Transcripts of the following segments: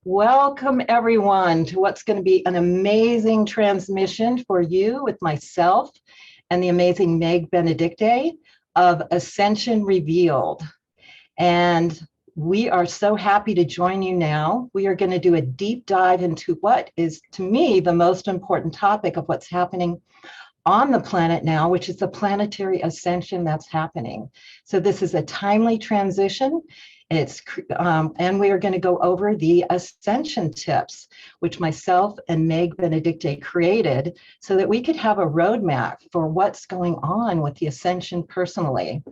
Welcome everyone to what's going to be an amazing transmission for you with myself and the amazing Meg Benedicte of Ascension Revealed. And we are so happy to join you now. We are going to do a deep dive into what is, to me, the most important topic of what's happening on the planet now, which is the planetary ascension that's happening. So this is a timely transition. And we are going to go over the ascension tips, which myself and Meg Benedicte created so that we could have a roadmap for what's going on with the ascension personally.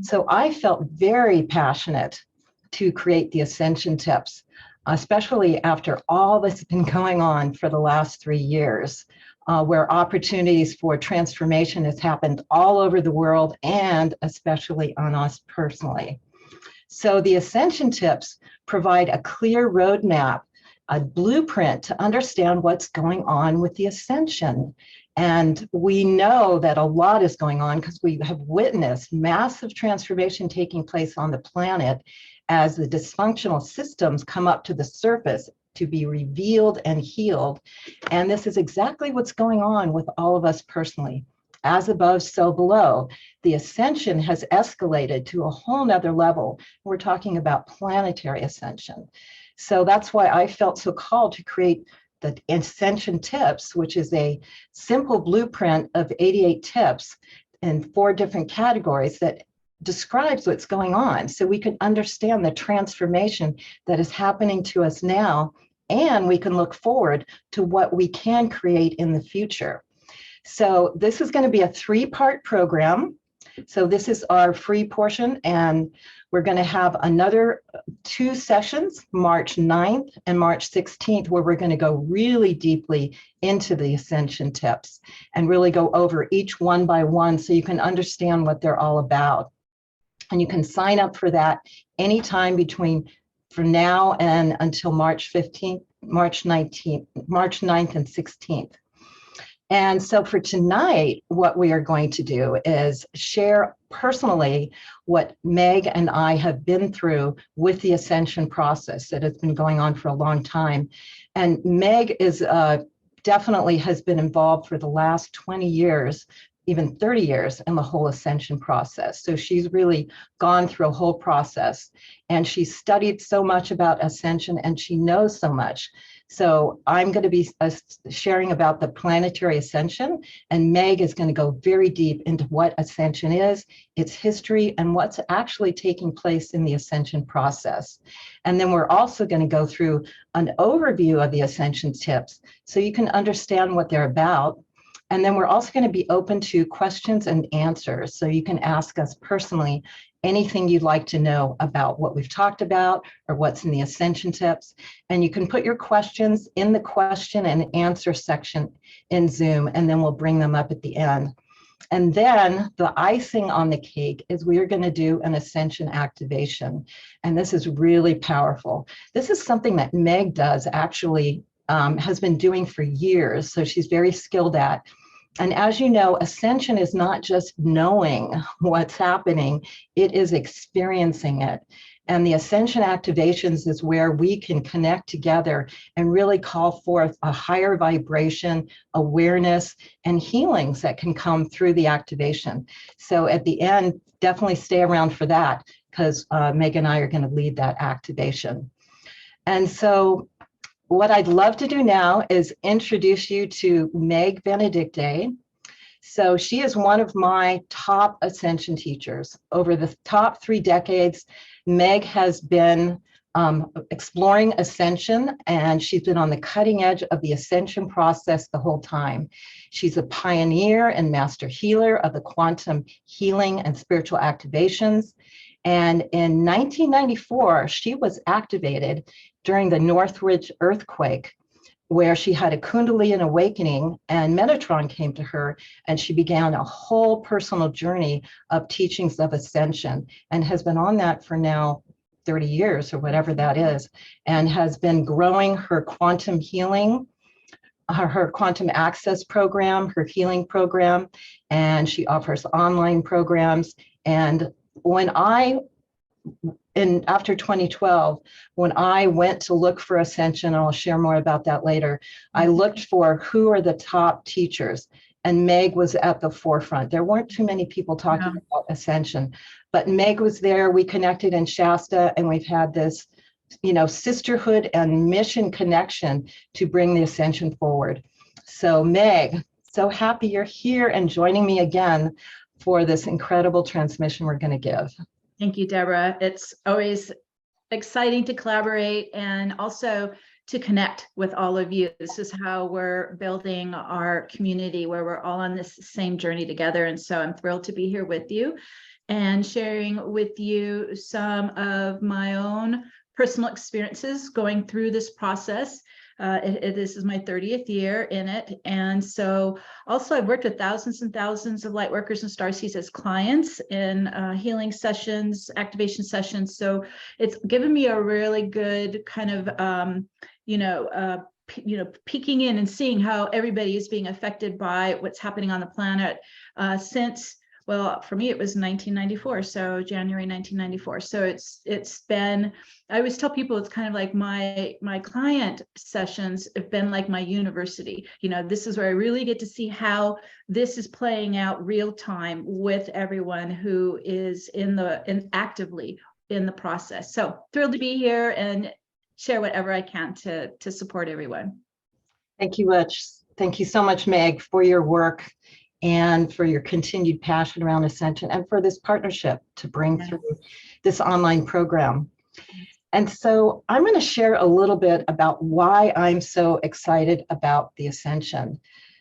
So I felt very passionate to create the ascension tips, especially after all that's been going on for the last 3 years, where opportunities for transformation has happened all over the world and especially on us personally. So the ascension tips provide a clear roadmap, a blueprint to understand what's going on with the ascension. And we know that a lot is going on because we have witnessed massive transformation taking place on the planet as the dysfunctional systems come up to the surface to be revealed and healed. And this is exactly what's going on with all of us personally. As above, so below. The ascension has escalated to a whole nother level. We're talking about planetary ascension. So that's why I felt so called to create the Ascension Tips, which is a simple blueprint of 88 tips in 4 different categories that describes what's going on so we can understand the transformation that is happening to us now, and we can look forward to what we can create in the future. So this is going to be a 3-part program. So this is our free portion, and we're going to have another 2 sessions, March 9th and March 16th, where we're going to go really deeply into the Ascension Tips and really go over each one by one so you can understand what they're all about. And you can sign up for that anytime between from now and until March 15th, March 19th, March 9th and 16th. And so for tonight, what we are going to do is share personally what Meg and I have been through with the ascension process that has been going on for a long time. And Meg is definitely has been involved for the last 20 years, even 30 years in the whole ascension process. So she's really gone through a whole process, and she's studied so much about ascension and she knows so much. So I'm going to be sharing about the planetary ascension, and Meg is going to go very deep into what ascension is, its history, and what's actually taking place in the ascension process. And then we're also going to go through an overview of the ascension tips so you can understand what they're about. And then we're also going to be open to questions and answers. So you can ask us personally anything you'd like to know about what we've talked about or what's in the ascension tips. And you can put your questions in the question and answer section in Zoom, and then we'll bring them up at the end. And then the icing on the cake is we are going to do an ascension activation. And this is really powerful. This is something that Meg does actually has been doing for years, so she's very skilled at. And as you know, ascension is not just knowing what's happening, it is experiencing it. And the ascension activations is where we can connect together and really call forth a higher vibration, awareness, and healings that can come through the activation. So at the end, definitely stay around for that, because Meg and I are going to lead that activation. And so what I'd love to do now is introduce you to Meg Benedicte. So she is one of my top ascension teachers. Over the top 3 decades, Meg has been exploring ascension, and she's been on the cutting edge of the ascension process the whole time. She's a pioneer and master healer of the quantum healing and spiritual activations. And in 1994, she was activated during the Northridge earthquake, where she had a Kundalini awakening, and Metatron came to her, and she began a whole personal journey of teachings of ascension, and has been on that for now 30 years or whatever that is, and has been growing her quantum healing, her quantum access program, her healing program, and she offers online programs. And when I after 2012, when I went to look for ascension, and I'll share more about that later, I looked for who are the top teachers, and Meg was at the forefront. There weren't too many people talking about ascension, but Meg was there. We connected in Shasta, and we've had this, sisterhood and mission connection to bring the ascension forward. So Meg, so happy you're here and joining me again for this incredible transmission we're going to give. Thank you, Debra. It's always exciting to collaborate and also to connect with all of you. This is how we're building our community, where we're all on this same journey together. And so I'm thrilled to be here with you and sharing with you some of my own personal experiences going through this process. This is my 30th year in it. And so also I've worked with thousands and thousands of light workers and starseeds as clients in healing sessions, activation sessions. So it's given me a really good kind of, peeking in and seeing how everybody is being affected by what's happening on the planet since, well, for me, it was 1994. So January 1994. So it's been, I always tell people it's kind of like my client sessions have been like my university. This is where I really get to see how this is playing out real time with everyone who is actively in the process. So thrilled to be here and share whatever I can to support everyone. Thank you much. Thank you so much, Meg, for your work and for your continued passion around ascension and for this partnership to bring through this online program. And so I'm going to share a little bit about why I'm so excited about the ascension.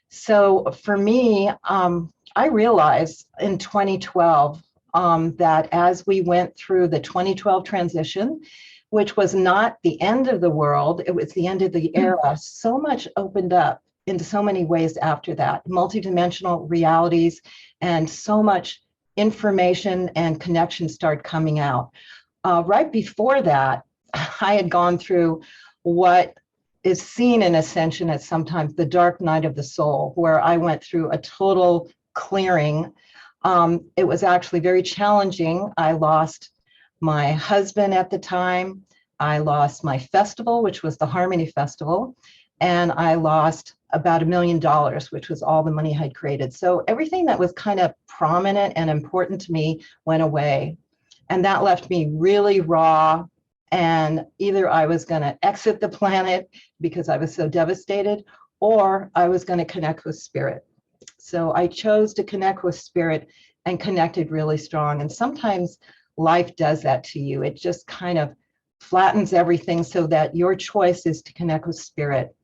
So for me, I realized in 2012 that as we went through the 2012 transition, which was not the end of the world, it was the end of the era, so much opened up into so many ways after that, multidimensional realities, and so much information and connection started coming out. Right before that, I had gone through what is seen in ascension as sometimes the dark night of the soul, where I went through a total clearing. It was actually very challenging. I lost my husband at the time. I lost my festival, which was the Harmony Festival, and I lost about $1 million, which was all the money I'd created. So everything that was kind of prominent and important to me went away. And that left me really raw. And either I was going to exit the planet because I was so devastated, or I was going to connect with spirit. So I chose to connect with spirit and connected really strong. And sometimes life does that to you. It just kind of flattens everything so that your choice is to connect with spirit.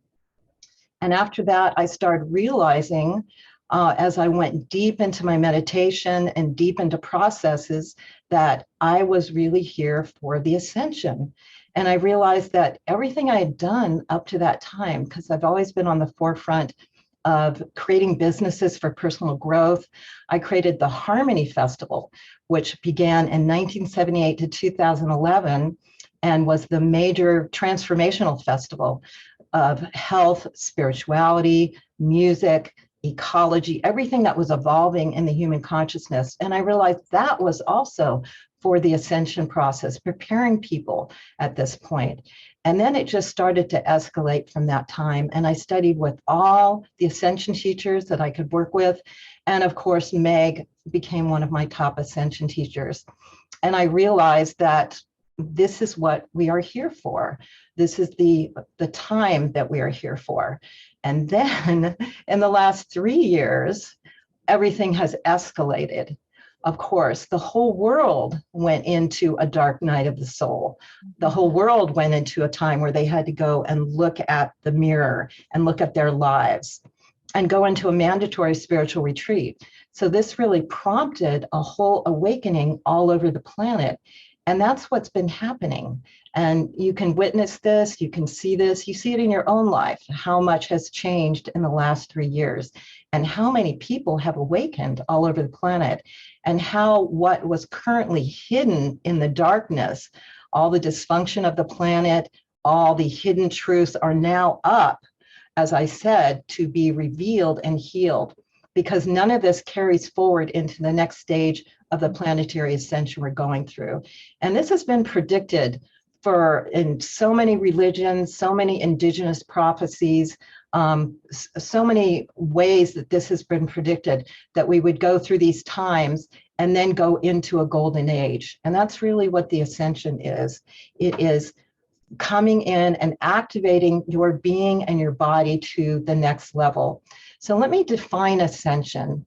And after that, I started realizing as I went deep into my meditation and deep into processes that I was really here for the ascension. And I realized that everything I had done up to that time, because I've always been on the forefront of creating businesses for personal growth, I created the Harmony Festival, which began in 1978 to 2011 and was the major transformational festival of health, spirituality, music, ecology, everything that was evolving in the human consciousness. And I realized that was also for the ascension process, preparing people at this point. And then it just started to escalate from that time. And I studied with all the ascension teachers that I could work with. And of course, Meg became one of my top ascension teachers. And I realized that this is what we are here for. This is the time that we are here for. And then in the last 3 years, everything has escalated. Of course, the whole world went into a dark night of the soul. The whole world went into a time where they had to go and look at the mirror and look at their lives and go into a mandatory spiritual retreat. So this really prompted a whole awakening all over the planet. And that's what's been happening. And you can witness this, you can see this, you see it in your own life, how much has changed in the last 3 years and how many people have awakened all over the planet and how what was currently hidden in the darkness, all the dysfunction of the planet, all the hidden truths are now up, as I said, to be revealed and healed. because none of this carries forward into the next stage of the planetary ascension we're going through. And this has been predicted in so many religions, so many indigenous prophecies, so many ways that this has been predicted, that we would go through these times and then go into a golden age. And that's really what the ascension is. It is coming in and activating your being and your body to the next level. So let me define ascension.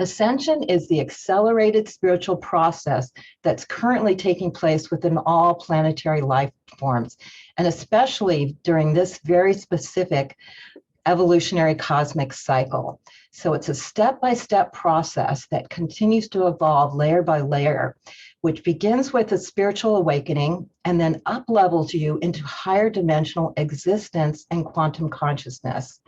Ascension is the accelerated spiritual process that's currently taking place within all planetary life forms, and especially during this very specific evolutionary cosmic cycle. So it's a step-by-step process that continues to evolve layer by layer, which begins with a spiritual awakening and then up-levels you into higher dimensional existence and quantum consciousness.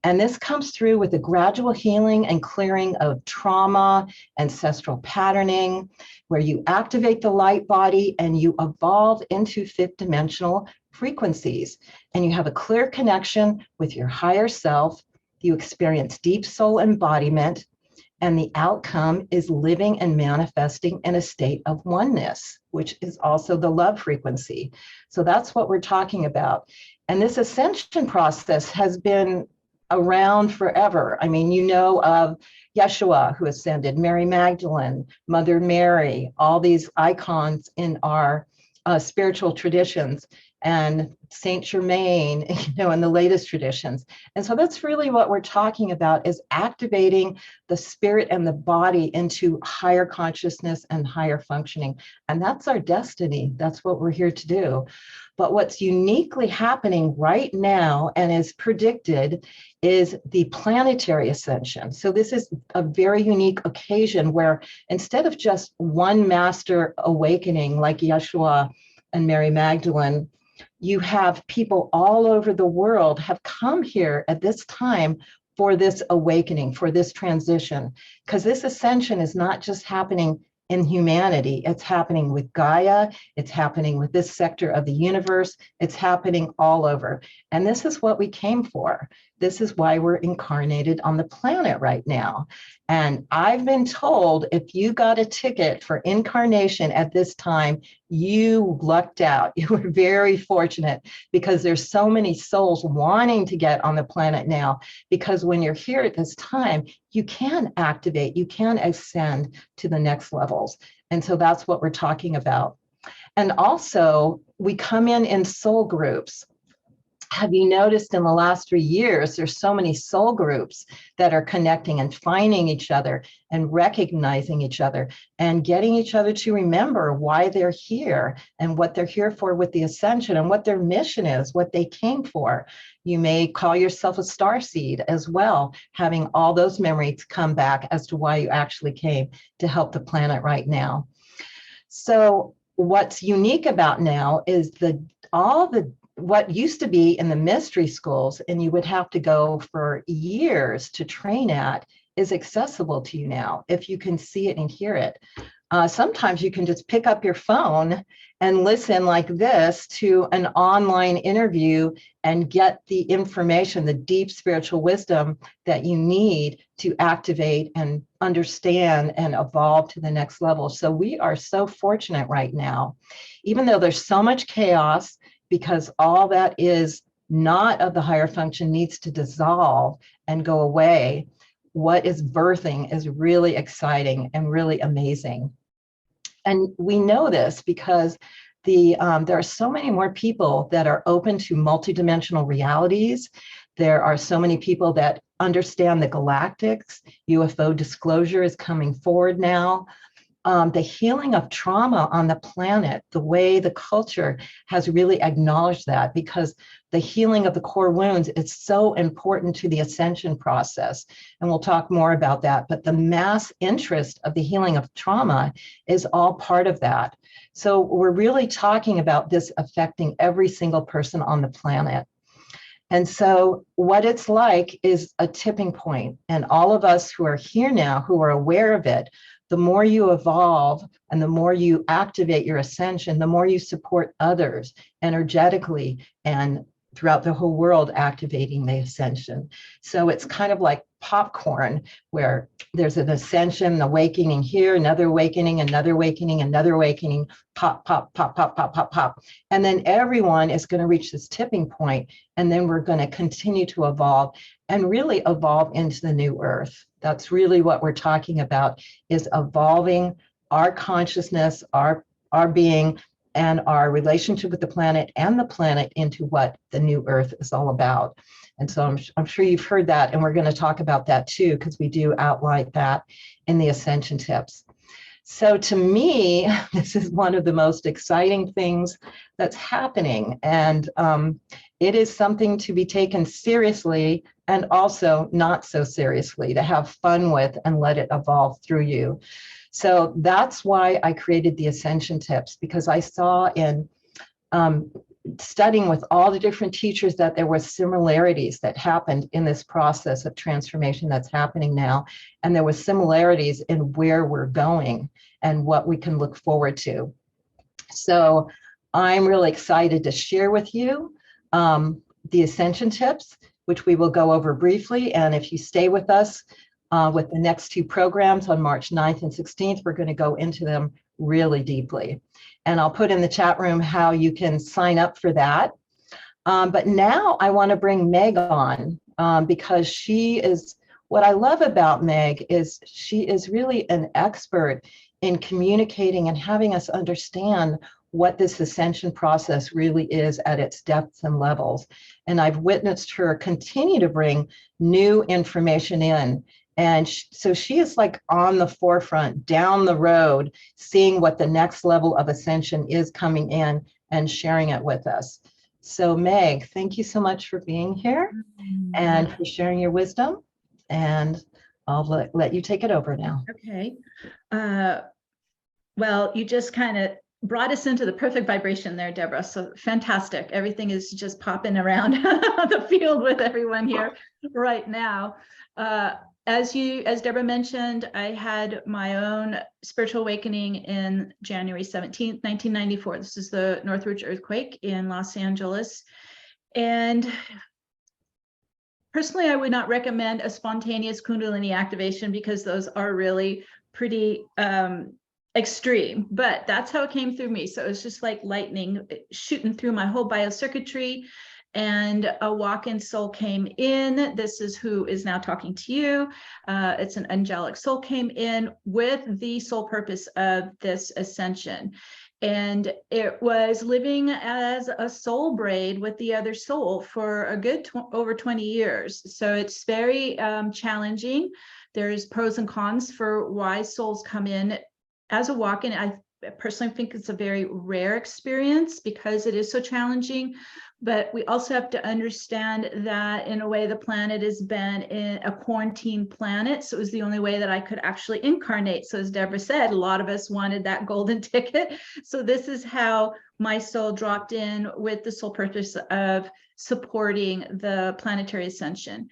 And this comes through with a gradual healing and clearing of trauma, ancestral patterning, where you activate the light body and you evolve into fifth dimensional frequencies. And you have a clear connection with your higher self. You experience deep soul embodiment, and the outcome is living and manifesting in a state of oneness, which is also the love frequency. So that's what we're talking about. And this ascension process has been around forever. I mean, you know of Yeshua, who ascended, Mary Magdalene, Mother Mary, all these icons in our spiritual traditions, and Saint Germain, in the latest traditions. And so that's really what we're talking about, is activating the spirit and the body into higher consciousness and higher functioning. And that's our destiny. That's what we're here to do. But what's uniquely happening right now and is predicted is the planetary ascension. So this is a very unique occasion where instead of just one master awakening like Yeshua and Mary Magdalene, you have people all over the world have come here at this time for this awakening, for this transition, because this ascension is not just happening in humanity. It's happening with Gaia. It's happening with this sector of the universe. It's happening all over. And this is what we came for. This is why we're incarnated on the planet right now. And I've been told if you got a ticket for incarnation at this time, you lucked out. You were very fortunate, because there's so many souls wanting to get on the planet now. Because when you're here at this time, you can activate, you can ascend to the next levels. And so that's what we're talking about. And also, we come in soul groups. Have you noticed in the last 3 years, there's so many soul groups that are connecting and finding each other and recognizing each other and getting each other to remember why they're here and what they're here for with the ascension and what their mission is, what they came for. You may call yourself a starseed as well, having all those memories come back as to why you actually came to help the planet right now. So what's unique about now is what used to be in the mystery schools, and you would have to go for years to train at, is accessible to you now if you can see it and hear it. Sometimes you can just pick up your phone and listen like this to an online interview and get the information, the deep spiritual wisdom that you need to activate and understand and evolve to the next level. So we are so fortunate right now, even though there's so much chaos, because all that is not of the higher function needs to dissolve and go away. What is birthing is really exciting and really amazing. And we know this because there are so many more people that are open to multidimensional realities. There are so many people that understand the galactics. UFO disclosure is coming forward now. The healing of trauma on the planet, the way the culture has really acknowledged that, because the healing of the core wounds is so important to the ascension process. And we'll talk more about that. But the mass interest of the healing of trauma is all part of that. So we're really talking about this affecting every single person on the planet. And so what it's like is a tipping point. And all of us who are here now, who are aware of it, the more you evolve and the more you activate your ascension, the more you support others energetically and throughout the whole world activating the ascension. So it's kind of like popcorn, where there's an ascension, awakening here, another awakening, another awakening, another awakening, pop, pop, pop, pop, pop, pop, pop. And then everyone is going to reach this tipping point, and then we're going to continue to evolve and really evolve into the new earth. That's really what we're talking about, is evolving our consciousness, our being, and our relationship with the planet and the planet into what the new earth is all about. And so I'm sure you've heard that, and we're going to talk about that too, because we do outline that in the Ascension Tips. So to me, this is one of the most exciting things that's happening, and it is something to be taken seriously and also not so seriously, to have fun with and let it evolve through you. So that's why I created the Ascension Tips, because I saw in studying with all the different teachers that there were similarities that happened in this process of transformation that's happening now. And there were similarities in where we're going and what we can look forward to. So I'm really excited to share with you the Ascension Tips, which we will go over briefly. And if you stay with us, with the next two programs on March 9th and 16th, we're going to go into them really deeply. And I'll put in the chat room how you can sign up for that. But now I want to bring Meg on, because she is, what I love about Meg is she is really an expert in communicating and having us understand what this ascension process really is at its depths and levels. And I've witnessed her continue to bring new information in. And so she is like on the forefront, down the road, seeing what the next level of ascension is coming in and sharing it with us. So Meg, thank you so much for being here and for sharing your wisdom. And I'll let you take it over now. Okay. Well, you just kind of brought us into the perfect vibration there, Debra. So fantastic. Everything is just popping around the field with everyone here right now. As Debra mentioned, I had my own spiritual awakening in January 17th, 1994. This is the Northridge earthquake in Los Angeles. And personally, I would not recommend a spontaneous Kundalini activation, because those are really pretty extreme, but that's how it came through me. So it was just like lightning shooting through my whole biocircuitry, and a walk-in soul came in. This is who is now talking to you. It's an angelic soul came in with the sole purpose of this ascension. And it was living as a soul braid with the other soul for a good over 20 years. So it's very challenging. There's pros and cons for why souls come in as a walk-in. I personally think it's a very rare experience because it is so challenging. But we also have to understand that in a way, the planet has been in a quarantine planet. So it was the only way that I could actually incarnate. So as Debra said, a lot of us wanted that golden ticket. So this is how my soul dropped in with the sole purpose of supporting the planetary ascension.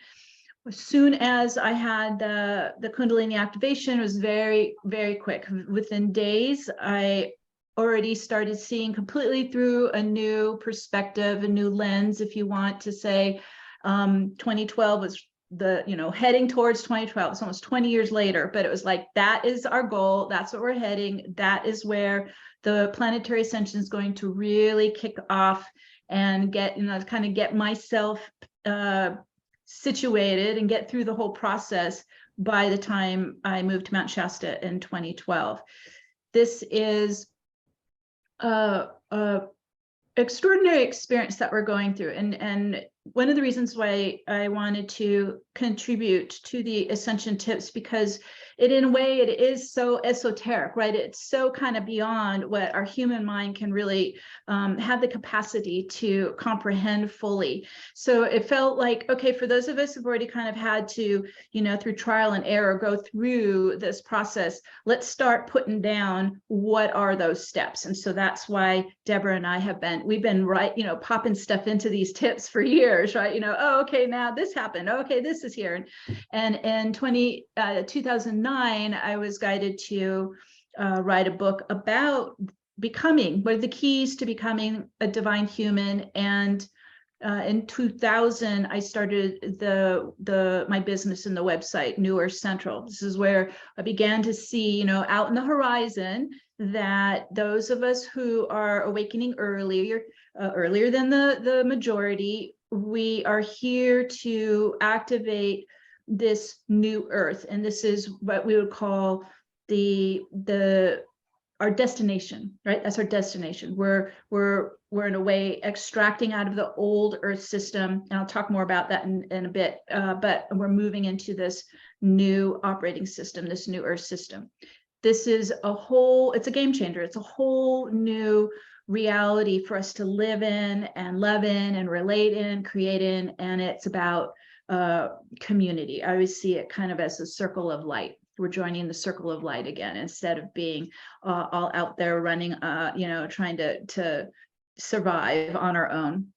As soon as I had the Kundalini activation, it was very, very quick. Within days, I already started seeing completely through a new perspective, a new lens, if you want to say. 2012 was heading towards 2012. It's almost 20 years later, but it was like, that is our goal. That's what we're heading. That is where the planetary ascension is going to really kick off and get myself situated and get through the whole process by the time I moved to Mount Shasta in 2012. This is a extraordinary experience that we're going through, and one of the reasons why I wanted to contribute to the Ascension Tips, because in a way it is so esoteric, right? It's so kind of beyond what our human mind can really have the capacity to comprehend fully. So it felt like, okay, for those of us who've already kind of had to, through trial and error, go through this process, let's start putting down what are those steps. And so that's why Debra and I we've been popping stuff into these tips for years, right? Oh, okay, now this happened. Okay, this is here. And in 2009, I was guided to write a book about becoming, what are the keys to becoming a divine human. And in 2000, I started my business in the website, New Earth Central. This is where I began to see, out in the horizon, that those of us who are awakening earlier than the majority, we are here to activate this new Earth, and this is what we would call our destination, right? That's our destination. We're in a way extracting out of the old Earth system, and I'll talk more about that in a bit. But we're moving into this new operating system, this new Earth system. This is it's a game changer. It's a whole new reality for us to live in and love in and relate in, create in, and it's about community. I always see it kind of as a circle of light. We're joining the circle of light again, instead of being all out there running, trying to survive on our own.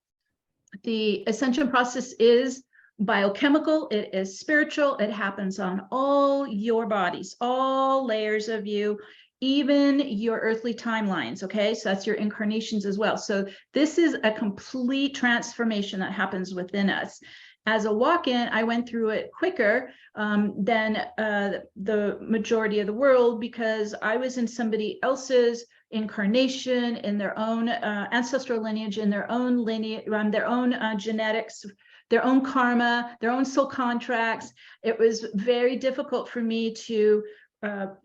The ascension process is biochemical, it is spiritual, it happens on all your bodies, all layers of you, even your earthly timelines, okay? So that's your incarnations as well. So this is a complete transformation that happens within us. As a walk-in, I went through it quicker than the majority of the world, because I was in somebody else's incarnation, in their own ancestral lineage, in their own lineage, their own genetics, their own karma, their own soul contracts. It was very difficult for me to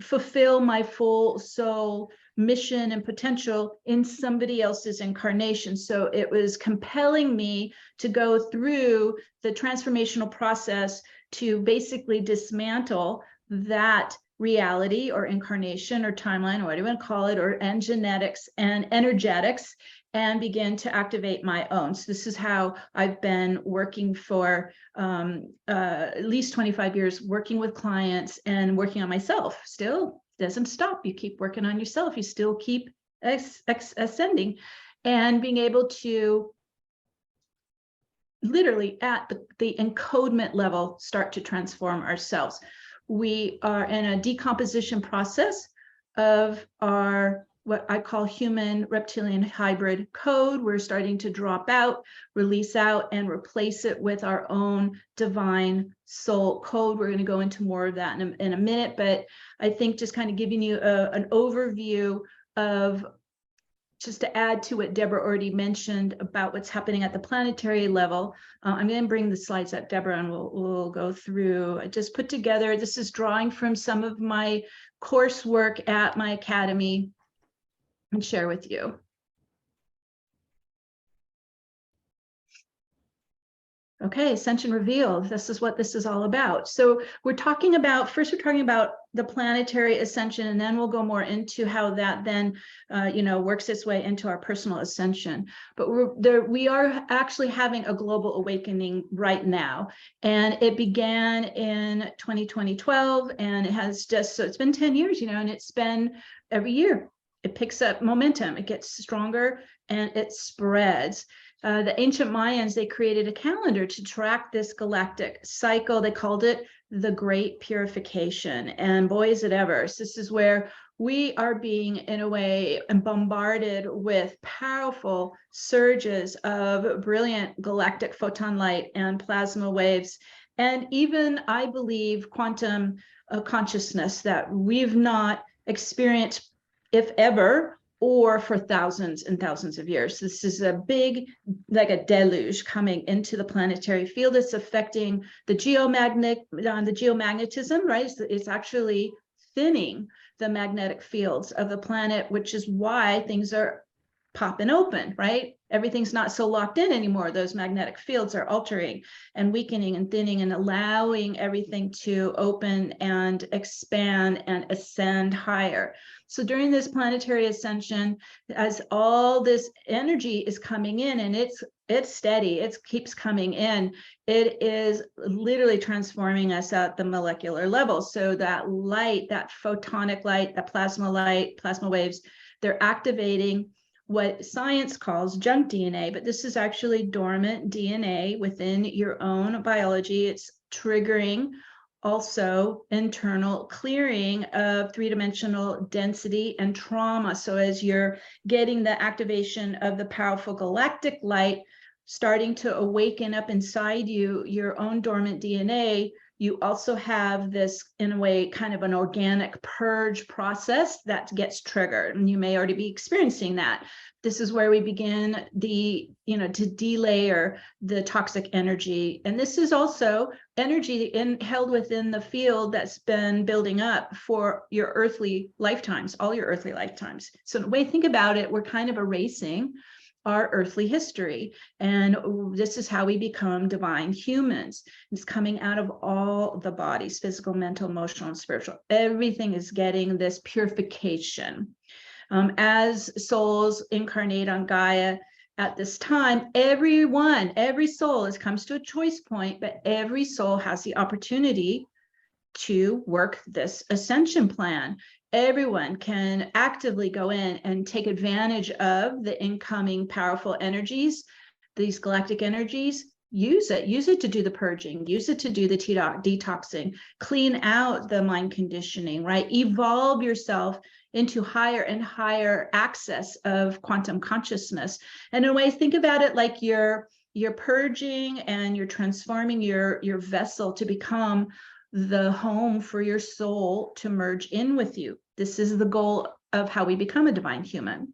fulfill my full soul mission and potential in somebody else's incarnation. So it was compelling me to go through the transformational process to basically dismantle that reality or incarnation or timeline, or whatever you want to call it, and genetics and energetics, and begin to activate my own. So this is how I've been working for at least 25 years, working with clients and working on myself. Still doesn't stop. You keep working on yourself. You still keep ascending, and being able to literally at the encodement level start to transform ourselves. We are in a decomposition process of our what I call human reptilian hybrid code. We're starting to drop out, release out, and replace it with our own divine soul code. We're going to go into more of that in a minute, but I think just kind of giving you an overview of, just to add to what Debra already mentioned about what's happening at the planetary level. I'm going to bring the slides up, Debra, and we'll go through. I just put together, this is drawing from some of my coursework at my academy, and share with you. Okay, Ascension Revealed. This is what this is all about. So we're talking about, first we're talking about the planetary ascension, and then we'll go more into how that then, works its way into our personal ascension. But we are actually having a global awakening right now. And it began in 2012, and it has just, so it's been 10 years, and it's been every year. It picks up momentum, it gets stronger, and it spreads. The ancient Mayans, they created a calendar to track this galactic cycle. They called it the Great Purification. And boy, is it ever. So this is where we are being, in a way, bombarded with powerful surges of brilliant galactic photon light and plasma waves. And even, I believe, quantum consciousness that we've not experienced, if ever, or for thousands and thousands of years. This is a big, like a deluge coming into the planetary field. It's affecting the geomagnetism, right? It's actually thinning the magnetic fields of the planet, which is why things are popping open, right? Everything's not so locked in anymore. Those magnetic fields are altering and weakening and thinning and allowing everything to open and expand and ascend higher. So during this planetary ascension, as all this energy is coming in, and it's steady, it keeps coming in, it is literally transforming us at the molecular level. So that light, that photonic light, that plasma light, plasma waves, they're activating what science calls junk DNA, but this is actually dormant DNA within your own biology. It's triggering also internal clearing of three-dimensional density and trauma. So as you're getting the activation of the powerful galactic light, starting to awaken up inside you, your own dormant DNA, you also have this, in a way, kind of an organic purge process that gets triggered. And you may already be experiencing that. This is where we begin to delayer the toxic energy. And this is also energy held within the field that's been building up for your earthly lifetimes, all your earthly lifetimes. So the way I think about it, we're kind of erasing our earthly history. And this is how we become divine humans. It's coming out of all the bodies, physical, mental, emotional, and spiritual. Everything is getting this purification. As souls incarnate on Gaia at this time, every soul comes to a choice point, but every soul has the opportunity to work this ascension plan. Everyone can actively go in and take advantage of the incoming powerful energies, these galactic energies. Use it to do the purging, use it to do the detoxing, clean out the mind conditioning, right? Evolve yourself into higher and higher access of quantum consciousness. And in a way, think about it like you're purging and you're transforming your vessel to become the home for your soul to merge in with you. This is the goal of how we become a divine human.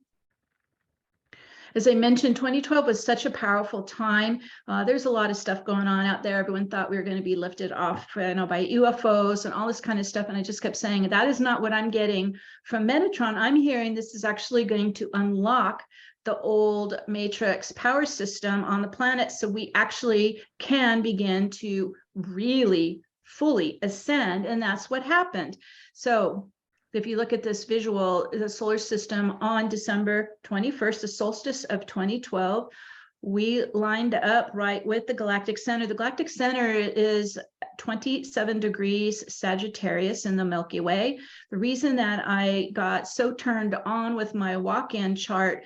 As I mentioned, 2012 was such a powerful time. There's a lot of stuff going on out there. Everyone thought we were going to be lifted off, by UFOs and all this kind of stuff. And I just kept saying, that is not what I'm getting from Metatron. I'm hearing this is actually going to unlock the old matrix power system on the planet, so we actually can begin to really fully ascend. And that's what happened. So if you look at this visual, the solar system on December 21st, the solstice of 2012, we lined up right with the galactic center. The galactic center is 27 degrees Sagittarius in the Milky Way. The reason that I got so turned on with my walk-in chart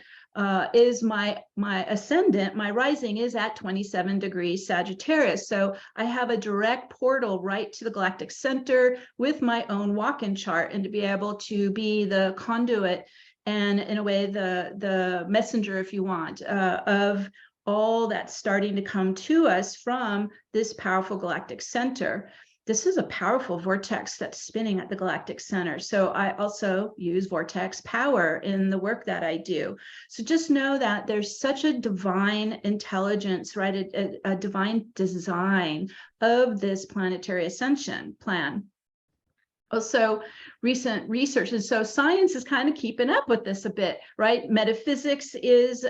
is my ascendant, my rising is at 27 degrees Sagittarius. So I have a direct portal right to the galactic center with my own walk-in chart, and to be able to be the conduit and, in a way, the messenger, if you want, of all that's starting to come to us from this powerful galactic center. This is a powerful vortex that's spinning at the galactic center. So I also use vortex power in the work that I do. So just know that there's such a divine intelligence, right? A divine design of this planetary ascension plan. Also, recent research, and so science is kind of keeping up with this a bit, right? Metaphysics is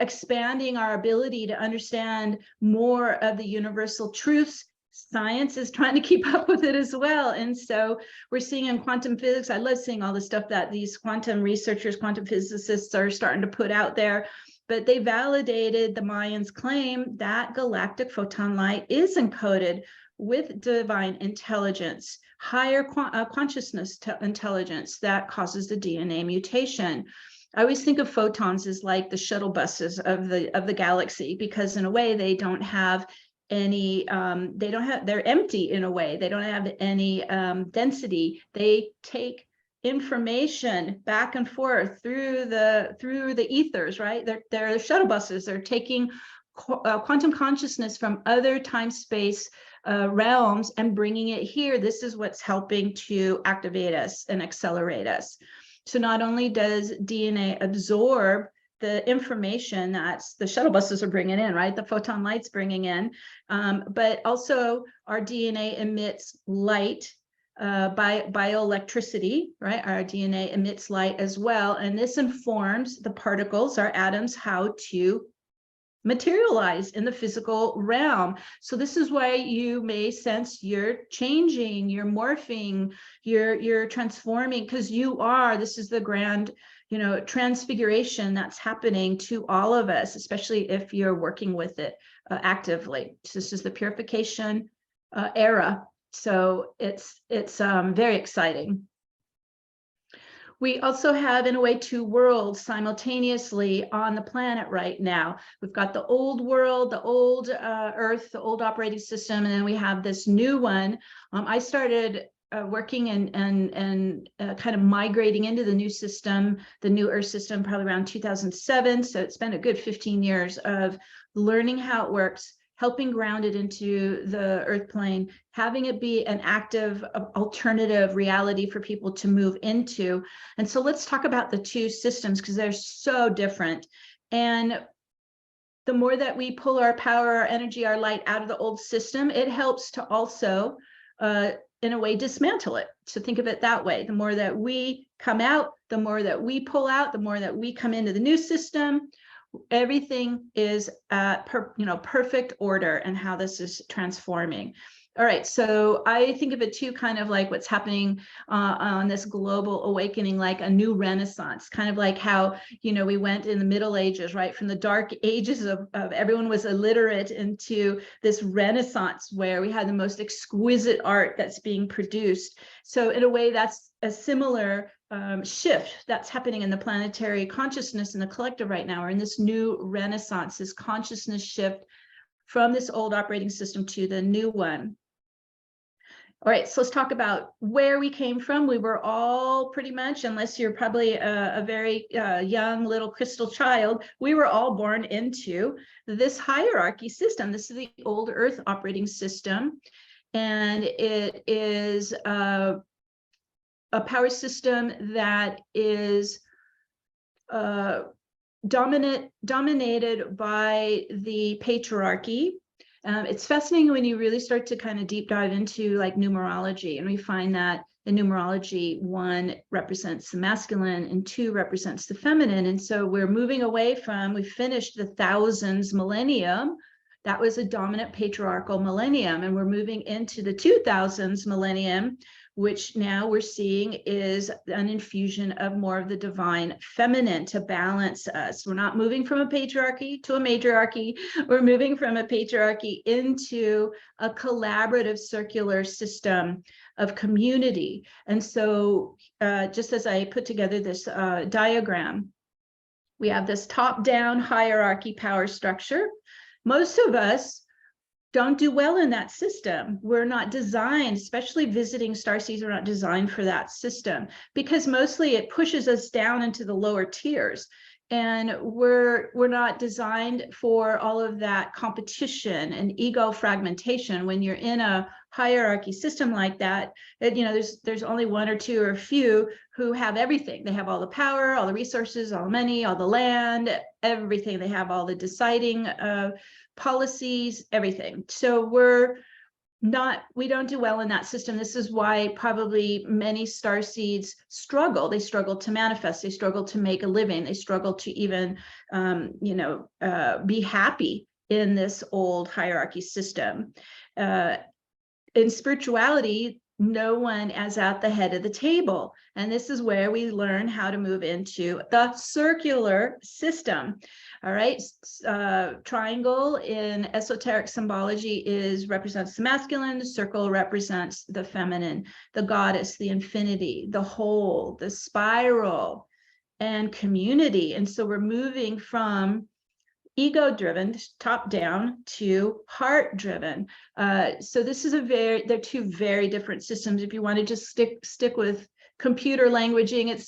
expanding our ability to understand more of the universal truths. Science is trying to keep up with it as well. And so we're seeing in quantum physics, I love seeing all the stuff that these quantum researchers, quantum physicists are starting to put out there, but they validated the Mayans' claim that galactic photon light is encoded with divine intelligence, higher consciousness intelligence that causes the DNA mutation. I always think of photons as like the shuttle buses of the galaxy, because in a way they don't have any they're empty in a way. They don't have any density. They take information back and forth through the ethers, right? They're shuttle buses. They're taking quantum consciousness from other time-space realms and bringing it here. This is what's helping to activate us and accelerate us. So not only does DNA absorb the information that the shuttle buses are bringing in, right? The photon light's bringing in, but also our DNA emits light by bioelectricity, right? Our DNA emits light as well. And this informs the particles, our atoms, how to materialize in the physical realm. So this is why you may sense you're changing, you're morphing, you're transforming, because this is the grand, transfiguration that's happening to all of us, especially if you're working with it actively. So this is the purification era. So it's very exciting. We also have, in a way, two worlds simultaneously on the planet right now. We've got the old world, the old Earth, the old operating system, and then we have this new one. I started working and kind of migrating into the new system, the new Earth system, probably around 2007. So it's been a good 15 years of learning how it works, helping ground it into the Earth plane, having it be an active alternative reality for people to move into. And so let's talk about the two systems, because they're so different. And the more that we pull our power, our energy, our light out of the old system, it helps to also, in a way, dismantle it. So think of it that way. The more that we come out, the more that we pull out, the more that we come into the new system, everything is at perfect order and how this is transforming. All right, so I think of it too, kind of like what's happening on this global awakening, like a new renaissance, kind of like how, we went in the Middle Ages, right? From the dark ages of everyone was illiterate into this renaissance where we had the most exquisite art that's being produced. So in a way, that's a similar shift that's happening in the planetary consciousness and the collective right now. We're in this new renaissance, this consciousness shift from this old operating system to the new one. All right, so let's talk about where we came from. We were all pretty much, unless you're probably a very young little crystal child, we were all born into this hierarchy system. This is the old Earth operating system, and it is a power system that is dominated by the patriarchy. It's fascinating when you really start to kind of deep dive into like numerology, and we find that in numerology, 1 represents the masculine and 2 represents the feminine. And so we're moving away from, we finished the thousands millennium. That was a dominant patriarchal millennium, and we're moving into the 2000s millennium, which now we're seeing is an infusion of more of the divine feminine to balance us. We're not moving from a patriarchy to a matriarchy. We're moving from a patriarchy into a collaborative circular system of community. And so just as I put together this diagram, we have this top-down hierarchy power structure. Most of us don't do well in that system. We're not designed, especially visiting starseeds, we're not designed for that system, because mostly it pushes us down into the lower tiers. And we're not designed for all of that competition and ego fragmentation. When you're in a hierarchy system like that, there's only 1 or 2 or a few who have everything. They have all the power, all the resources, all the money, all the land, everything. They have all the deciding policies, everything. So we don't do well in that system. This is why probably many starseeds struggle. They struggle to manifest. They struggle to make a living. They struggle to even, be happy in this old hierarchy system. In spirituality, no one is at the head of the table. And this is where we learn how to move into the circular system. All right. Triangle in esoteric symbology represents the masculine. The circle represents the feminine, the goddess, the infinity, the whole, the spiral, and community. And so we're moving from ego-driven, top-down, to heart-driven. So this is they're 2 very different systems. If you want to just stick with computer languaging,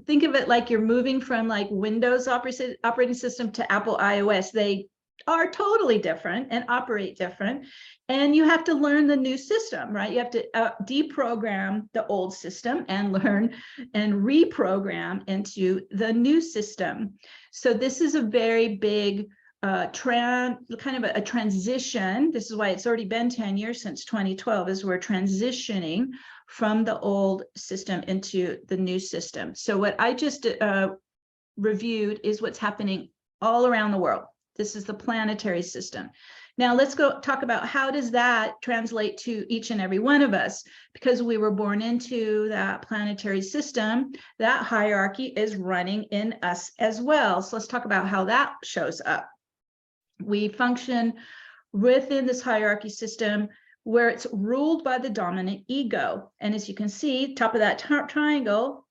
think of it like you're moving from like Windows operating system to Apple iOS. They are totally different and operate different. And you have to learn the new system, right? You have to deprogram the old system and learn and reprogram into the new system. So this is a very big kind of a transition. This is why it's already been 10 years since 2012, as we're transitioning from the old system into the new system. So what I just reviewed is what's happening all around the world. This is the planetary system. Now let's go talk about how does that translate to each and every one of us, because we were born into that planetary system. That hierarchy is running in us as well. So let's talk about how that shows up. We function within this hierarchy system where it's ruled by the dominant ego. And as you can see, top of that triangle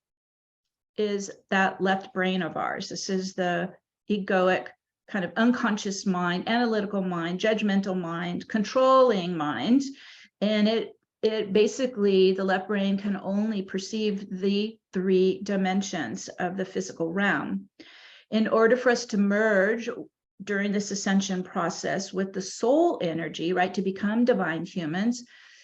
is that left brain of ours. This is the egoic kind of unconscious mind, analytical mind, judgmental mind, controlling mind. And it it basically, the left brain can only perceive the 3 dimensions of the physical realm. In order for us to merge during this ascension process with the soul energy, right, to become divine humans,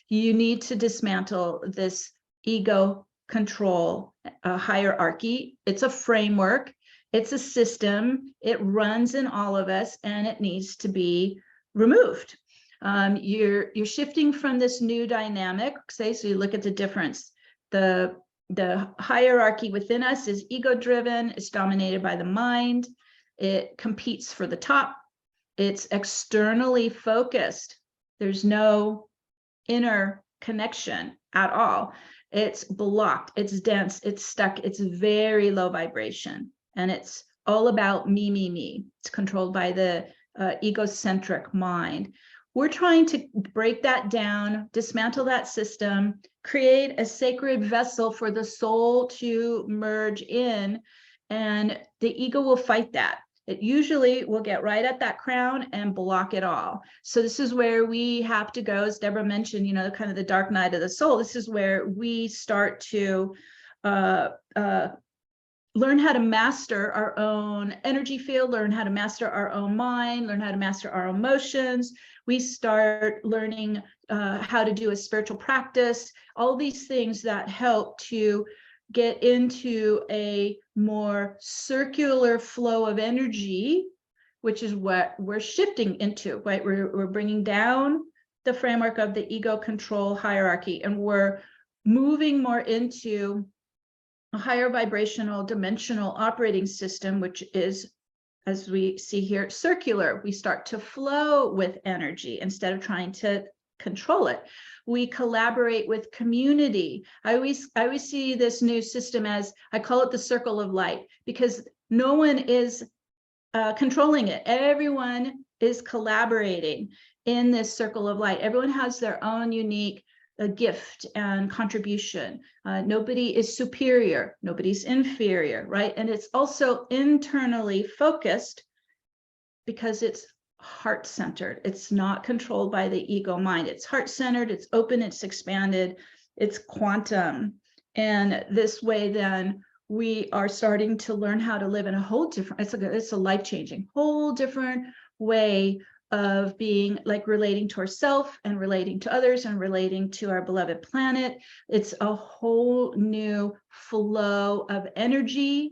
you need to dismantle this ego control hierarchy. It's a framework, it's a system, it runs in all of us, and it needs to be removed. You're shifting from this new dynamic, say, so you look at the difference. The hierarchy within us is ego driven, it's dominated by the mind, it competes for the top, it's externally focused, there's no inner connection at all, it's blocked, it's dense, it's stuck, it's very low vibration, and it's all about me. It's controlled by the egocentric mind. We're trying to break that down, dismantle that system, create a sacred vessel for the soul to merge in, and the ego will fight that. It usually will get right at that crown and block it all. So this is where we have to go, as Debra mentioned, you know, kind of the dark night of the soul. This is where we start to learn how to master our own energy field, learn how to master our own mind, learn how to master our emotions. We start learning how to do a spiritual practice, all these things that help to get into a more circular flow of energy, which is what we're shifting into, right? We're bringing down the framework of the ego control hierarchy, and we're moving more into a higher vibrational dimensional operating system, which is, as we see here, circular. We start to flow with energy instead of trying to control it. We collaborate with community. I always see this new system as, I call it the circle of light, because no one is controlling it. Everyone is collaborating in this circle of light. Everyone has their own unique gift and contribution. Nobody is superior, nobody's inferior, right? And it's also internally focused because it's heart-centered. It's not controlled by the ego mind. It's heart-centered, it's open, it's expanded, it's quantum. And this way, then, we are starting to learn how to live in a whole different, it's a life-changing, whole different way of being, like, relating to ourselves and relating to others and relating to our beloved planet. It's a whole new flow of energy.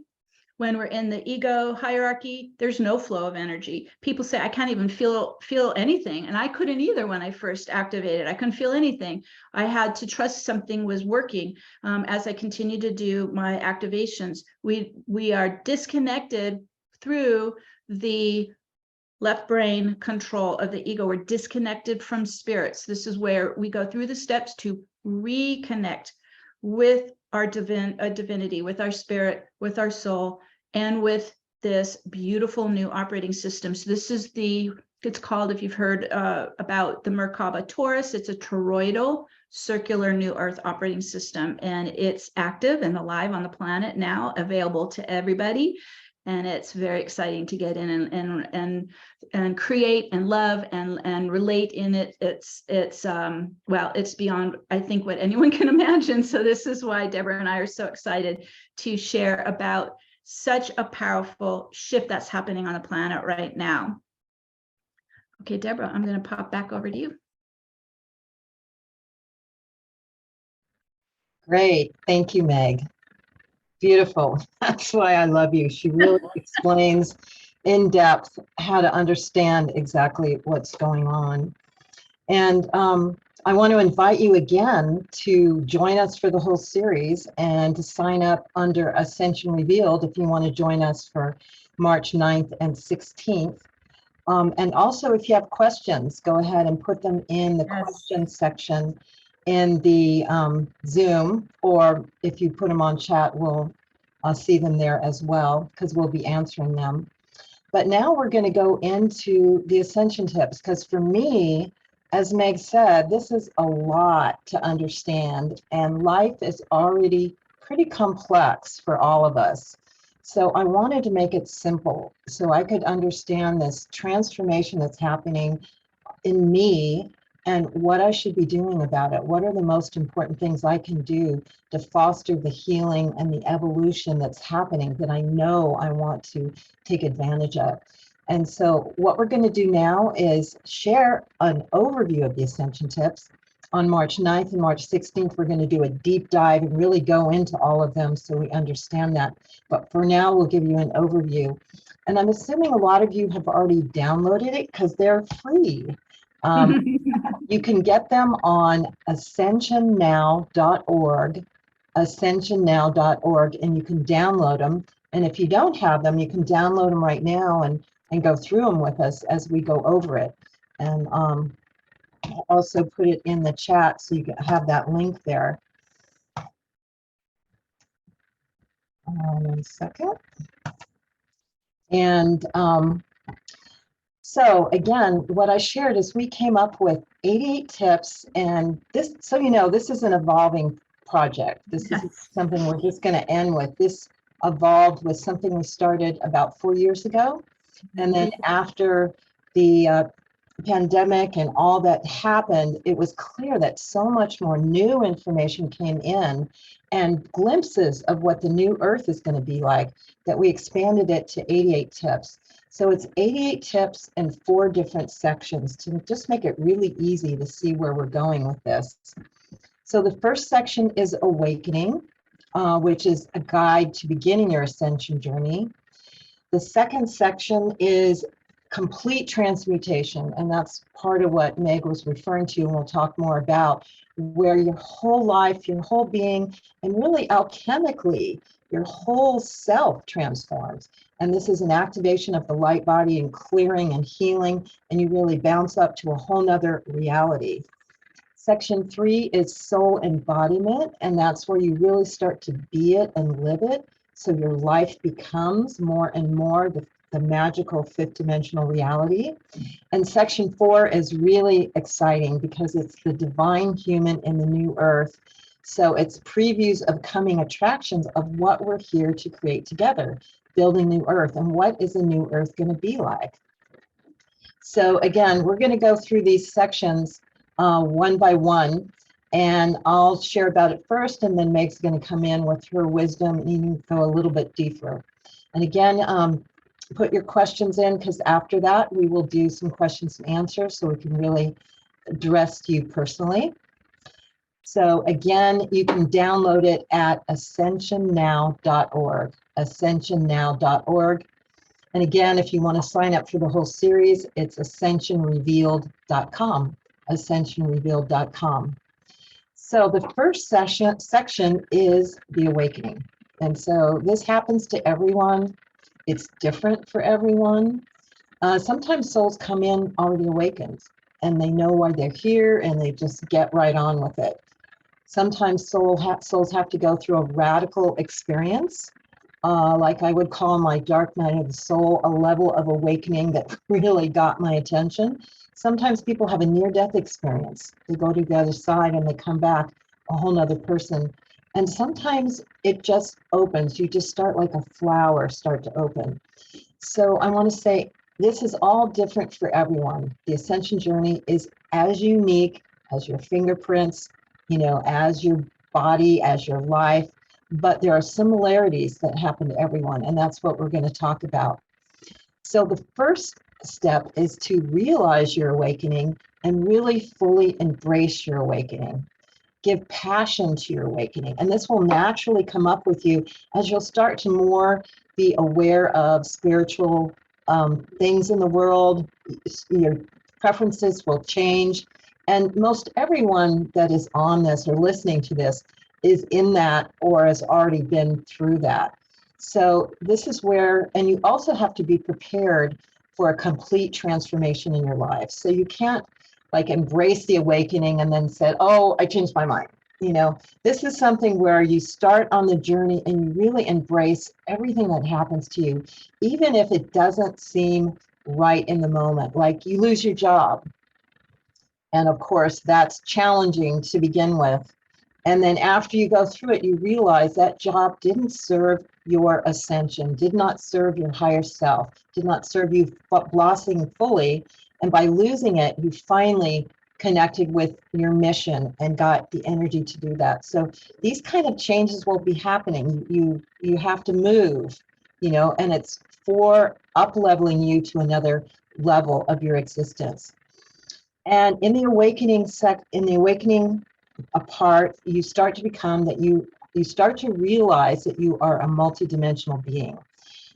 When we're in the ego hierarchy, there's no flow of energy. People say, I can't even feel anything. And I couldn't either when I first activated. I couldn't feel anything. I had to trust something was working. As I continue to do my activations, we are disconnected through the left brain control of the ego. We're disconnected from spirits. This is where we go through the steps to reconnect with our divinity, with our spirit, with our soul, and with this beautiful new operating system. So this is it's called, if you've heard about the Merkaba Taurus, it's a toroidal circular new earth operating system, and it's active and alive on the planet now, available to everybody. And it's very exciting to get in and create and love and relate in it. It's well, it's beyond, I think, what anyone can imagine. So this is why Debra and I are so excited to share about such a powerful shift that's happening on the planet right now. Okay, Debra, I'm going to pop back over to you. Great. Thank you, Meg. Beautiful. That's why I love you. She really explains in depth how to understand exactly what's going on. And I want to invite you again to join us for the whole series and to sign up under Ascension Revealed if you want to join us for March 9th and 16th. And also, if you have questions, go ahead and put them in the question section in the Zoom, or if you put them on chat, we'll see them there as well, because we'll be answering them. But now we're going to go into the Ascension tips, because for me, as Meg said, this is a lot to understand, and life is already pretty complex for all of us. So I wanted to make it simple so I could understand this transformation that's happening in me and what I should be doing about it. What are the most important things I can do to foster the healing and the evolution that's happening that I know I want to take advantage of? And so what we're going to do now is share an overview of the Ascension tips. On March 9th and March 16th, we're going to do a deep dive and really go into all of them so we understand that. But for now, we'll give you an overview. And I'm assuming a lot of you have already downloaded it because they're free. You can get them on ascensionnow.org, ascensionnow.org, and you can download them. And if you don't have them, you can download them right now and go through them with us as we go over it. And I'll also put it in the chat so you can have that link there. 1 second. And so again, what I shared is we came up with 88 tips, and this, so you know, this is an evolving project. This is something we're just going to end with. This evolved with something we started about 4 years ago. And then after the pandemic and all that happened, it was clear that so much more new information came in and glimpses of what the new earth is going to be like, that we expanded it to 88 tips. So it's 88 tips in 4 different sections to just make it really easy to see where we're going with this. So the first section is Awakening, which is a guide to beginning your ascension journey. The second section is Complete Transmutation, and that's part of what Meg was referring to, and we'll talk more about, where your whole life, your whole being, and really alchemically, your whole self transforms. And this is an activation of the light body and clearing and healing, and you really bounce up to a whole nother reality. Section 3 is Soul Embodiment, and that's where you really start to be it and live it. So your life becomes more and more the magical 5th dimensional reality. And section 4 is really exciting because it's the divine human in the new earth. So it's previews of coming attractions of what we're here to create together, building new earth. And what is a new earth going to be like? So again, we're going to go through these sections one by one, and I'll share about it first, and then Meg's going to come in with her wisdom and even go a little bit deeper. And again, put your questions in, because after that we will do some questions and answers so we can really address you personally. So again, you can download it at ascensionnow.org, ascensionnow.org. And again, if you want to sign up for the whole series, it's ascensionrevealed.com, ascensionrevealed.com. So the first section is the awakening. And so this happens to everyone. It's different for everyone. Sometimes souls come in already awakened and they know why they're here and they just get right on with it. Sometimes souls have to go through a radical experience, like I would call my dark night of the soul, a level of awakening that really got my attention. Sometimes people have a near-death experience. They go to the other side and they come back a whole nother person. And sometimes it just opens. You just start like a flower start to open. So I want to say this is all different for everyone. The ascension journey is as unique as your fingerprints, you know, as your body, as your life, but there are similarities that happen to everyone, and that's what we're going to talk about. So the first step is to realize your awakening and really fully embrace your awakening. Give passion to your awakening, and this will naturally come up with you as you'll start to more be aware of spiritual things in the world. Your preferences will change, and most everyone that is on this or listening to this is in that or has already been through that. So this is where, and you also have to be prepared for a complete transformation in your life. So you can't like embrace the awakening and then said, oh, I changed my mind. You know, this is something where you start on the journey and you really embrace everything that happens to you, even if it doesn't seem right in the moment. Like you lose your job. And of course, that's challenging to begin with. And then after you go through it, you realize that job didn't serve your ascension, did not serve your higher self, did not serve you blossoming fully. And by losing it, you finally connected with your mission and got the energy to do that. So these kind of changes will be happening. You have to move, you know, and it's for up-leveling you to another level of your existence. And in the awakening apart, you start to become that you start to realize that you are a multidimensional being.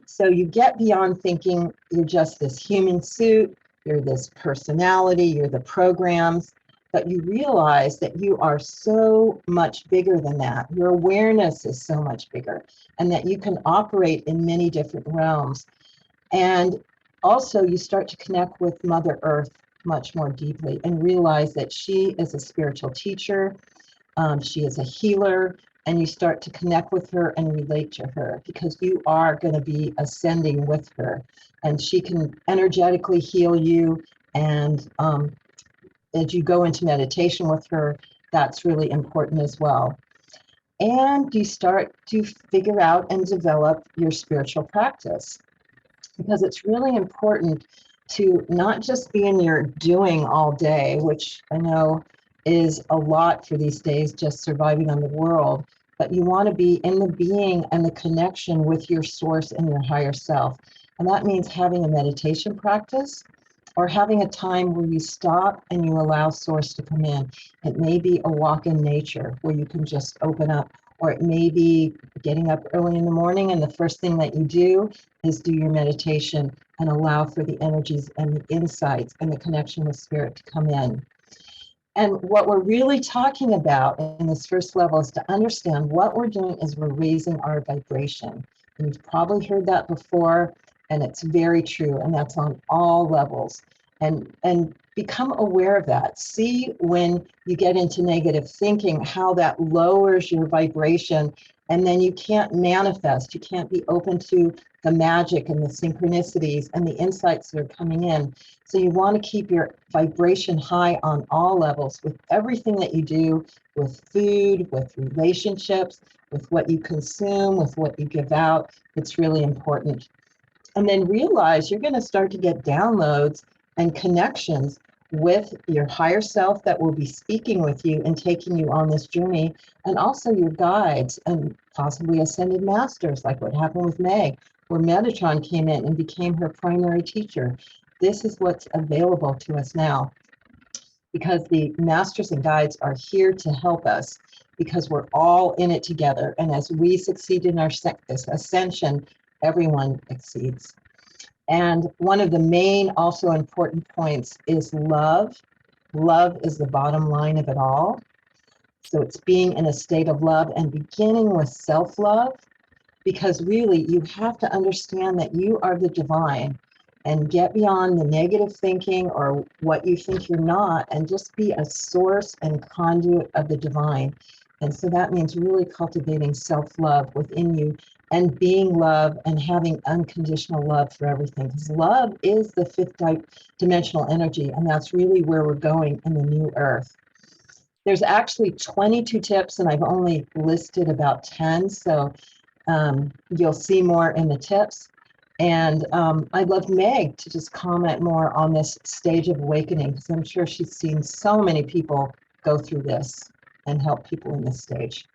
So you get beyond thinking you're just this human suit, you're this personality, you're the programs, but you realize that you are so much bigger than that. Your awareness is so much bigger, and that you can operate in many different realms. And also you start to connect with Mother Earth much more deeply and realize that she is a spiritual teacher, she is a healer, and you start to connect with her and relate to her because you are going to be ascending with her, and she can energetically heal you. And as you go into meditation with her, that's really important as well. And you start to figure out and develop your spiritual practice, because it's really important to not just be in your doing all day, which I know is a lot for these days, just surviving on the world, but you want to be in the being and the connection with your source and your higher self. And that means having a meditation practice or having a time where you stop and you allow source to come in. It may be a walk in nature where you can just open up, or it may be getting up early in the morning and the first thing that you do is do your meditation and allow for the energies and the insights and the connection with spirit to come in. And what we're really talking about in this first level is to understand what we're doing is we're raising our vibration. And you've probably heard that before, and it's very true, and that's on all levels. And become aware of that. See when you get into negative thinking, how that lowers your vibration, and then you can't manifest, you can't be open to the magic and the synchronicities and the insights that are coming in. So you want to keep your vibration high on all levels with everything that you do, with food, with relationships, with what you consume, with what you give out. It's really important. And then realize you're going to start to get downloads and connections with your higher self that will be speaking with you and taking you on this journey, and also your guides and possibly ascended masters, like what happened with Meg, where Metatron came in and became her primary teacher. This is what's available to us now, because the masters and guides are here to help us, because we're all in it together. And as we succeed in our ascension, everyone exceeds. And one of the main also important points is love. Love is the bottom line of it all. So it's being in a state of love and beginning with self-love, because really you have to understand that you are the divine and get beyond the negative thinking or what you think you're not, and just be a source and conduit of the divine. And so that means really cultivating self-love within you and being love and having unconditional love for everything, because love is the fifth dimensional energy, and that's really where we're going in the new earth. There's actually 22 tips, and I've only listed about 10, so you'll see more in the tips. And I'd love Meg to just comment more on this stage of awakening, because I'm sure she's seen so many people go through this and help people in this stage.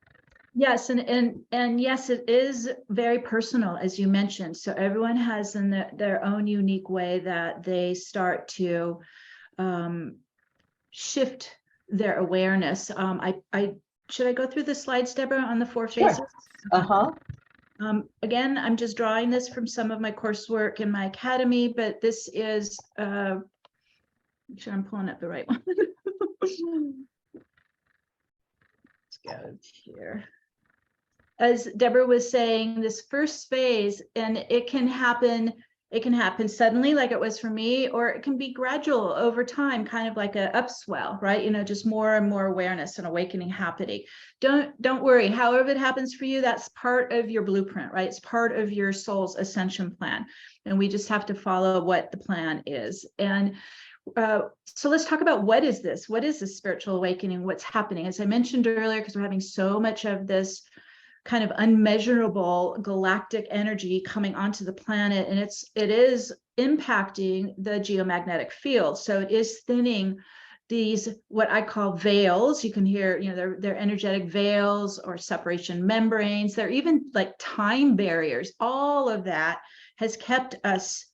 Yes, and yes, it is very personal, as you mentioned. So everyone has in their own unique way that they start to shift their awareness. I should I go through the slides, Deborah, on the four phases? Sure. Uh-huh. Again, I'm just drawing this from some of my coursework in my academy, but this is, make sure I'm pulling up the right one. Let's go here. As Deborah was saying, this first phase, and it can happen suddenly, like it was for me, or it can be gradual over time, kind of like a upswell, right? You know, just more and more awareness and awakening happening. Don't worry, however it happens for you, that's part of your blueprint, right? It's part of your soul's ascension plan. And we just have to follow what the plan is. And so let's talk about what is this spiritual awakening? What's happening? As I mentioned earlier, because we're having so much of this kind of unmeasurable galactic energy coming onto the planet, and it is impacting the geomagnetic field. So it is thinning these, what I call veils. You can hear, they're energetic veils or separation membranes. They're even like time barriers. All of that has kept us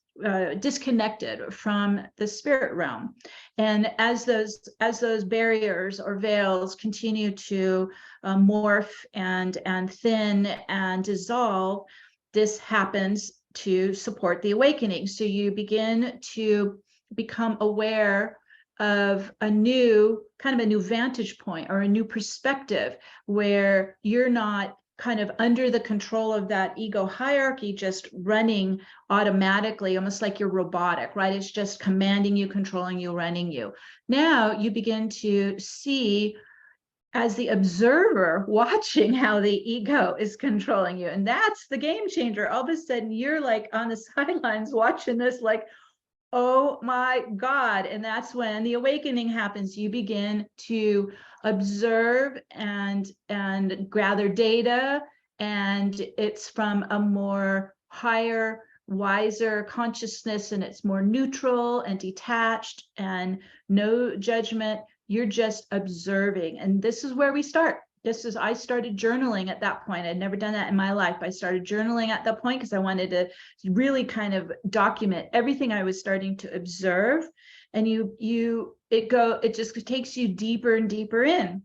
disconnected from the spirit realm. And as those barriers or veils continue to morph and thin and dissolve, this happens to support the awakening. So you begin to become aware of a new vantage point or a new perspective, where you're not kind of under the control of that ego hierarchy, just running automatically, almost like you're robotic, right? It's just commanding you, controlling you, running you. Now you begin to see as the observer, watching how the ego is controlling you. And that's the game changer. All of a sudden you're like on the sidelines watching this, like, oh my God. And that's when the awakening happens. You begin to observe and gather data, and it's from a more higher, wiser consciousness, and it's more neutral and detached and no judgment. You're just observing. And this is where we start. I started journaling at that point. I'd never done that in my life. I started journaling at that point because I wanted to really kind of document everything I was starting to observe. And it just takes you deeper and deeper in.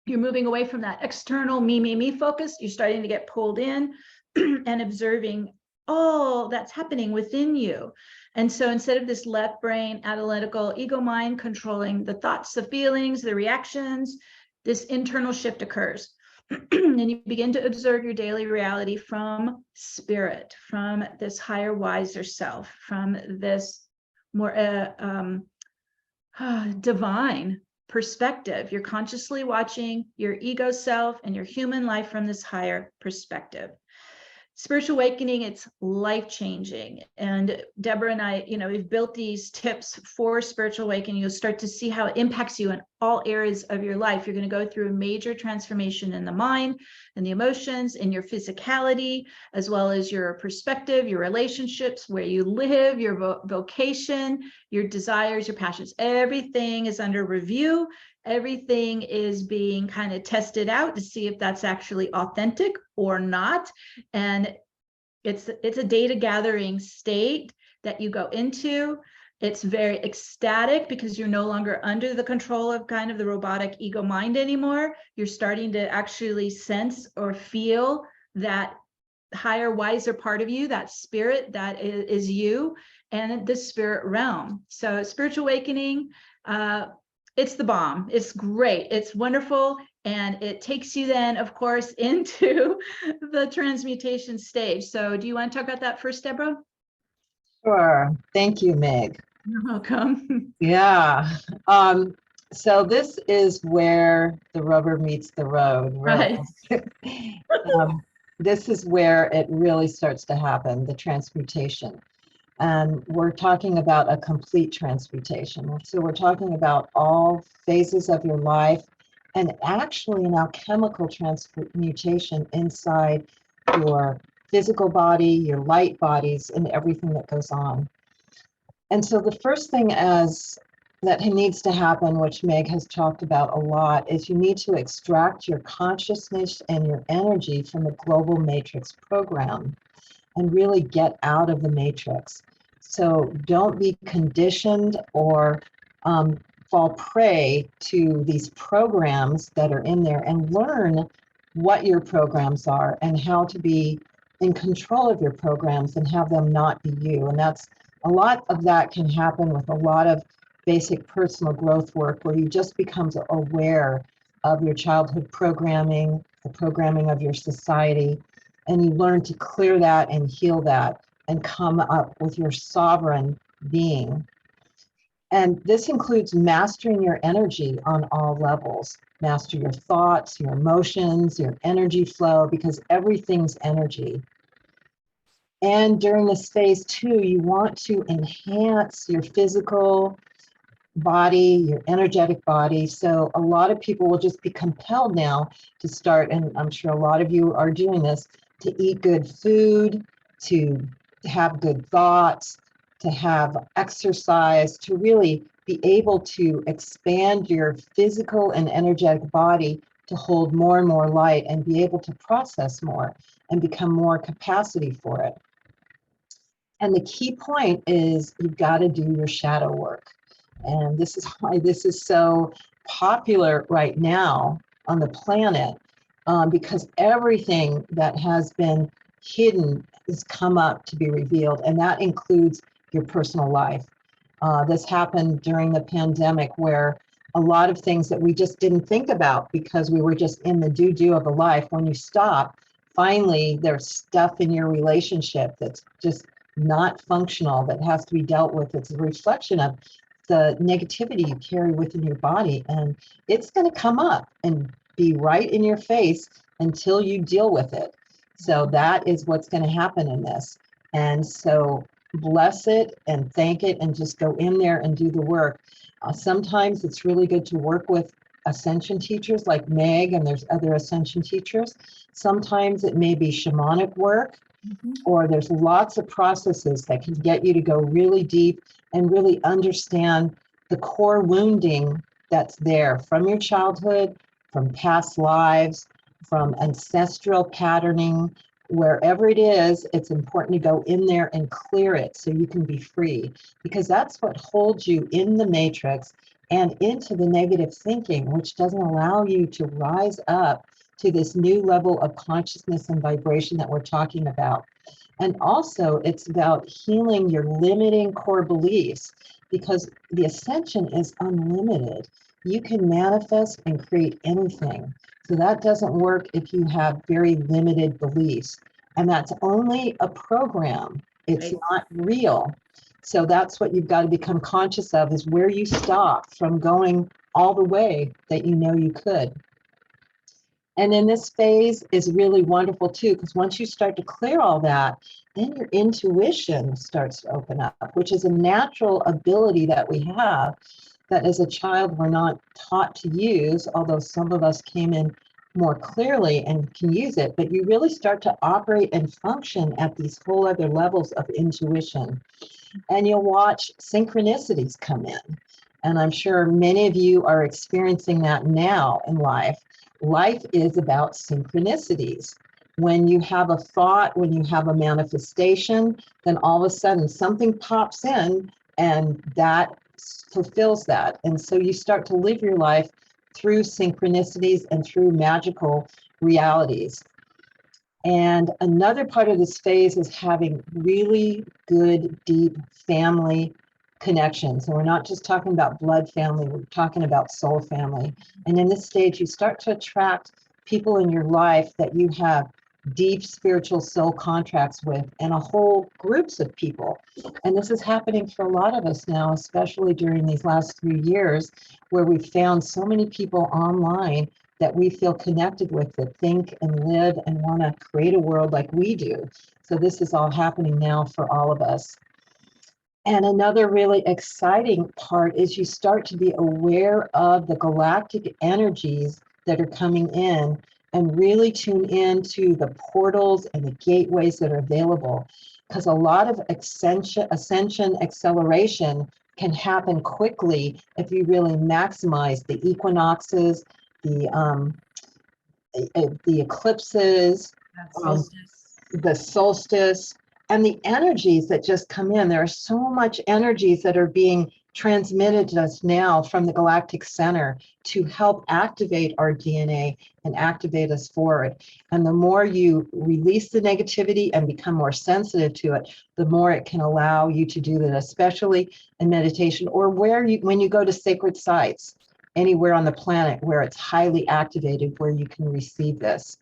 You're moving away from that external me focus. You're starting to get pulled in and observing all that's happening within you. And so instead of this left brain, analytical ego mind controlling the thoughts, the feelings, the reactions, this internal shift occurs. And you begin to observe your daily reality from spirit, from this higher, wiser self, from this more divine perspective. You're consciously watching your ego self and your human life from this higher perspective. Spiritual awakening, it's life-changing. And Debra and I, we've built these tips for spiritual awakening. You'll start to see how it impacts you in all areas of your life. You're going to go through a major transformation in the mind and the emotions, in your physicality, as well as your perspective, your relationships, where you live, your vocation, your desires, your passions. Everything is under review. Everything is being kind of tested out to see if that's actually authentic or not. And it's a data gathering state that you go into. It's very ecstatic because you're no longer under the control of kind of the robotic ego mind anymore. You're starting to actually sense or feel that higher, wiser part of you, that spirit that is you, and the spirit realm. So spiritual awakening, it's the bomb. It's great. It's wonderful. And it takes you then, of course, into the transmutation stage. So do you want to talk about that first, Debra? Sure. Thank you, Meg. You're welcome. Yeah. So this is where the rubber meets the road, really. Right. This is where it really starts to happen, the transmutation. And we're talking about a complete transmutation. So we're talking about all phases of your life, and actually an alchemical transmutation inside your physical body, your light bodies, and everything that goes on. And so the first thing that needs to happen, which Meg has talked about a lot, is you need to extract your consciousness and your energy from the global matrix program and really get out of the matrix. So don't be conditioned or fall prey to these programs that are in there, and learn what your programs are and how to be in control of your programs and have them not be you. And that's a lot of that can happen with a lot of basic personal growth work, where you just become aware of your childhood programming, the programming of your society, and you learn to clear that and heal that and come up with your sovereign being. And this includes mastering your energy on all levels. Master your thoughts, your emotions, your energy flow, because everything's energy. And during this phase 2, you want to enhance your physical body, your energetic body. So a lot of people will just be compelled now to start, and I'm sure a lot of you are doing this, to eat good food, to have good thoughts, to have exercise, to really be able to expand your physical and energetic body to hold more and more light and be able to process more and become more capacity for it. And the key point is you've got to do your shadow work. And this is why this is so popular right now on the planet, because everything that has been hidden has come up to be revealed, and that includes your personal life. This happened during the pandemic, where a lot of things that we just didn't think about because we were just in the do of the life. When you stop, finally, there's stuff in your relationship that's just not functional, that has to be dealt with. It's a reflection of the negativity you carry within your body, and it's going to come up and be right in your face until you deal with it. So that is what's going to happen in this. And so bless it and thank it and just go in there and do the work. Sometimes it's really good to work with ascension teachers like Meg, and there's other ascension teachers. Sometimes it may be shamanic work, or there's lots of processes that can get you to go really deep and really understand the core wounding that's there from your childhood, from past lives, from ancestral patterning. Wherever it is, it's important to go in there and clear it so you can be free, because that's what holds you in the matrix and into the negative thinking, which doesn't allow you to rise up to this new level of consciousness and vibration that we're talking about. And also, it's about healing your limiting core beliefs, because the ascension is unlimited. You can manifest and create anything. So that doesn't work if you have very limited beliefs. And that's only a program. It's not real. So that's what you've got to become conscious of, is where you stop from going all the way that you know you could. And then this phase is really wonderful too, because once you start to clear all that, then your intuition starts to open up, which is a natural ability that we have that as a child we're not taught to use, although some of us came in more clearly and can use it, but you really start to operate and function at these whole other levels of intuition. And you'll watch synchronicities come in. And I'm sure many of you are experiencing that now in life. Life is about synchronicities. When you have a thought, when you have a manifestation, then all of a sudden something pops in and that fulfills that. And so you start to live your life through synchronicities and through magical realities. And another part of this phase is having really good, deep family connections. And we're not just talking about blood family, we're talking about soul family. And in this stage, you start to attract people in your life that you have deep spiritual soul contracts with, and a whole groups of people. And this is happening for a lot of us now, especially during these last 3 years, where we've found so many people online that we feel connected with, that think and live and want to create a world like we do. So this is all happening now for all of us. And another really exciting part is you start to be aware of the galactic energies that are coming in, and really tune into the portals and the gateways that are available. Because a lot of ascension acceleration can happen quickly if you really maximize the equinoxes, the eclipses, the solstice, and the energies that just come in. There are so much energies that are being transmitted to us now from the galactic center to help activate our DNA and activate us forward. And the more you release the negativity and become more sensitive to it, the more it can allow you to do that, especially in meditation, or when you go to sacred sites, anywhere on the planet where it's highly activated, where you can receive this.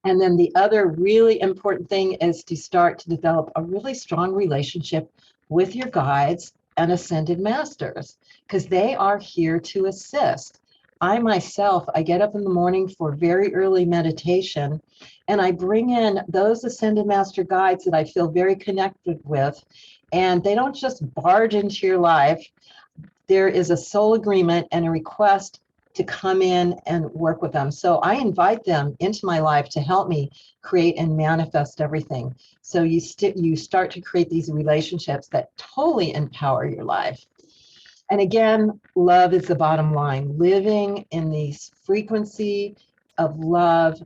And then the other really important thing is to start to develop a really strong relationship with your guides and ascended masters, because they are here to assist. I myself, I get up in the morning for very early meditation, and I bring in those ascended master guides that I feel very connected with, and they don't just barge into your life. There is a soul agreement and a request to come in and work with them. So I invite them into my life to help me create and manifest everything. So you start to create these relationships that totally empower your life. And again, love is the bottom line. Living in the frequency of love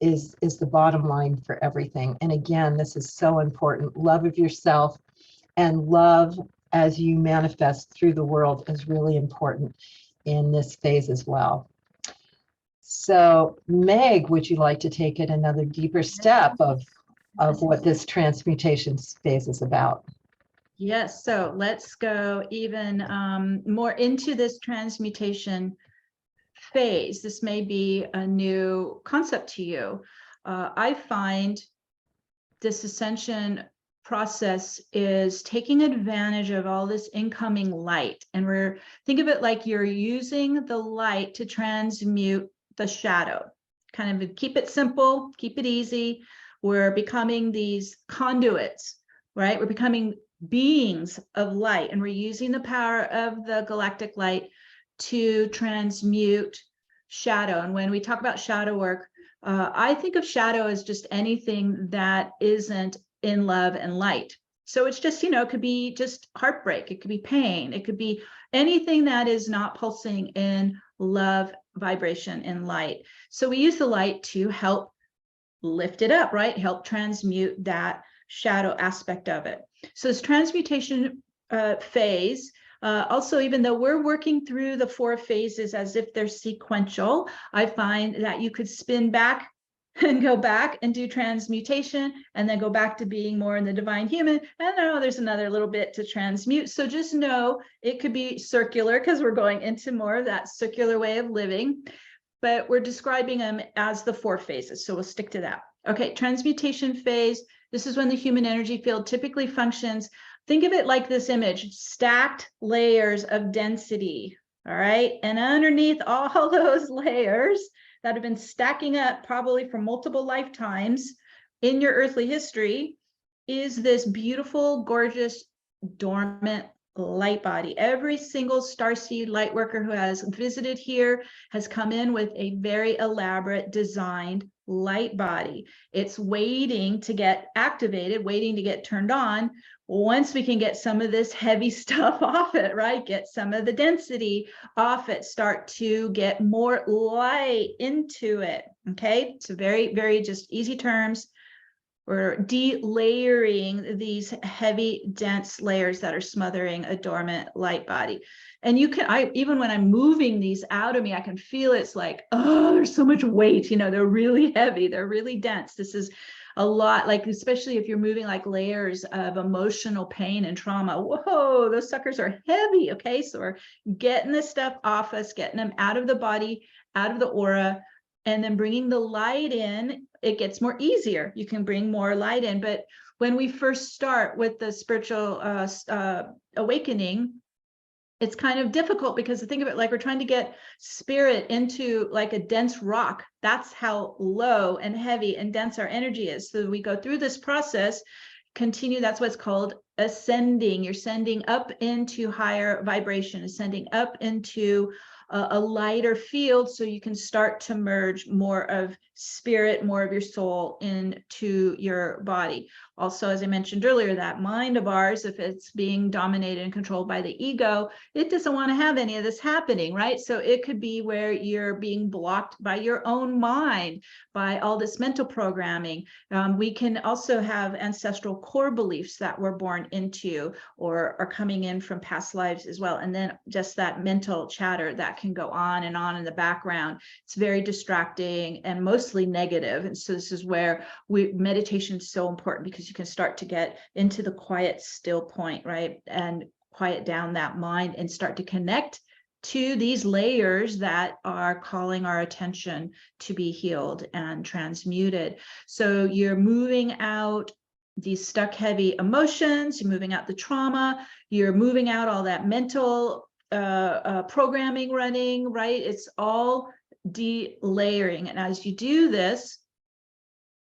is the bottom line for everything. And again, this is so important. Love of yourself and love as you manifest through the world is really important in this phase as well. So Meg, would you like to take it another deeper step of what this transmutation phase is about? Yes, so let's go even more into this transmutation phase. This may be a new concept to you. I find this ascension process is taking advantage of all this incoming light. And think of it like you're using the light to transmute the shadow. Kind of keep it simple, keep it easy. We're becoming these conduits, right? We're becoming beings of light, and we're using the power of the galactic light to transmute shadow. And when we talk about shadow work, I think of shadow as just anything that isn't in love and light. So it's just, it could be just heartbreak, it could be pain, it could be anything that is not pulsing in love, vibration, and light. So we use the light to help lift it up, right? Help transmute that shadow aspect of it. So this transmutation phase, also, even though we're working through the 4 phases as if they're sequential, I find that you could spin back and go back and do transmutation and then go back to being more in the divine human. And now there's another little bit to transmute. So just know it could be circular because we're going into more of that circular way of living, but we're describing them as the 4 phases. So we'll stick to that. Okay, transmutation phase. This is when the human energy field typically functions. Think of it like this image, stacked layers of density, all right? And underneath all those layers that have been stacking up probably for multiple lifetimes in your earthly history is this beautiful, gorgeous, dormant light body. Every single starseed light worker who has visited here has come in with a very elaborate designed light body. It's waiting to get activated, waiting to get turned on. Once we can get some of this heavy stuff off it, right? Get some of the density off it, start to get more light into it. Okay, so very, very just easy terms. We're delayering these heavy, dense layers that are smothering a dormant light body. And even when I'm moving these out of me, I can feel it's like, oh, there's so much weight, they're really heavy, they're really dense. This is a lot, like, especially if you're moving like layers of emotional pain and trauma. Whoa, those suckers are heavy. Okay, so we're getting this stuff off us, getting them out of the body, out of the aura, and then bringing the light in. It gets more easier. You can bring more light in. But when we first start with the spiritual awakening, it's kind of difficult because think of it like we're trying to get spirit into like a dense rock. That's how low and heavy and dense our energy is. So we go through this process, continue. That's what's called ascending. You're sending up into higher vibration, ascending up into a lighter field, so you can start to merge more of spirit, more of your soul into your body. Also, as I mentioned earlier, that mind of ours, if it's being dominated and controlled by the ego, it doesn't want to have any of this happening, right? So it could be where you're being blocked by your own mind, by all this mental programming. We can also have ancestral core beliefs that we're born into or are coming in from past lives as well. And then just that mental chatter that can go on in the background. It's very distracting and mostly negative. And so this is where meditation is so important, because you can start to get into the quiet, still point, right? And quiet down that mind and start to connect to these layers that are calling our attention to be healed and transmuted. So you're moving out these stuck heavy emotions, you're moving out the trauma, you're moving out all that mental programming running, right? It's all delayering. And as you do this,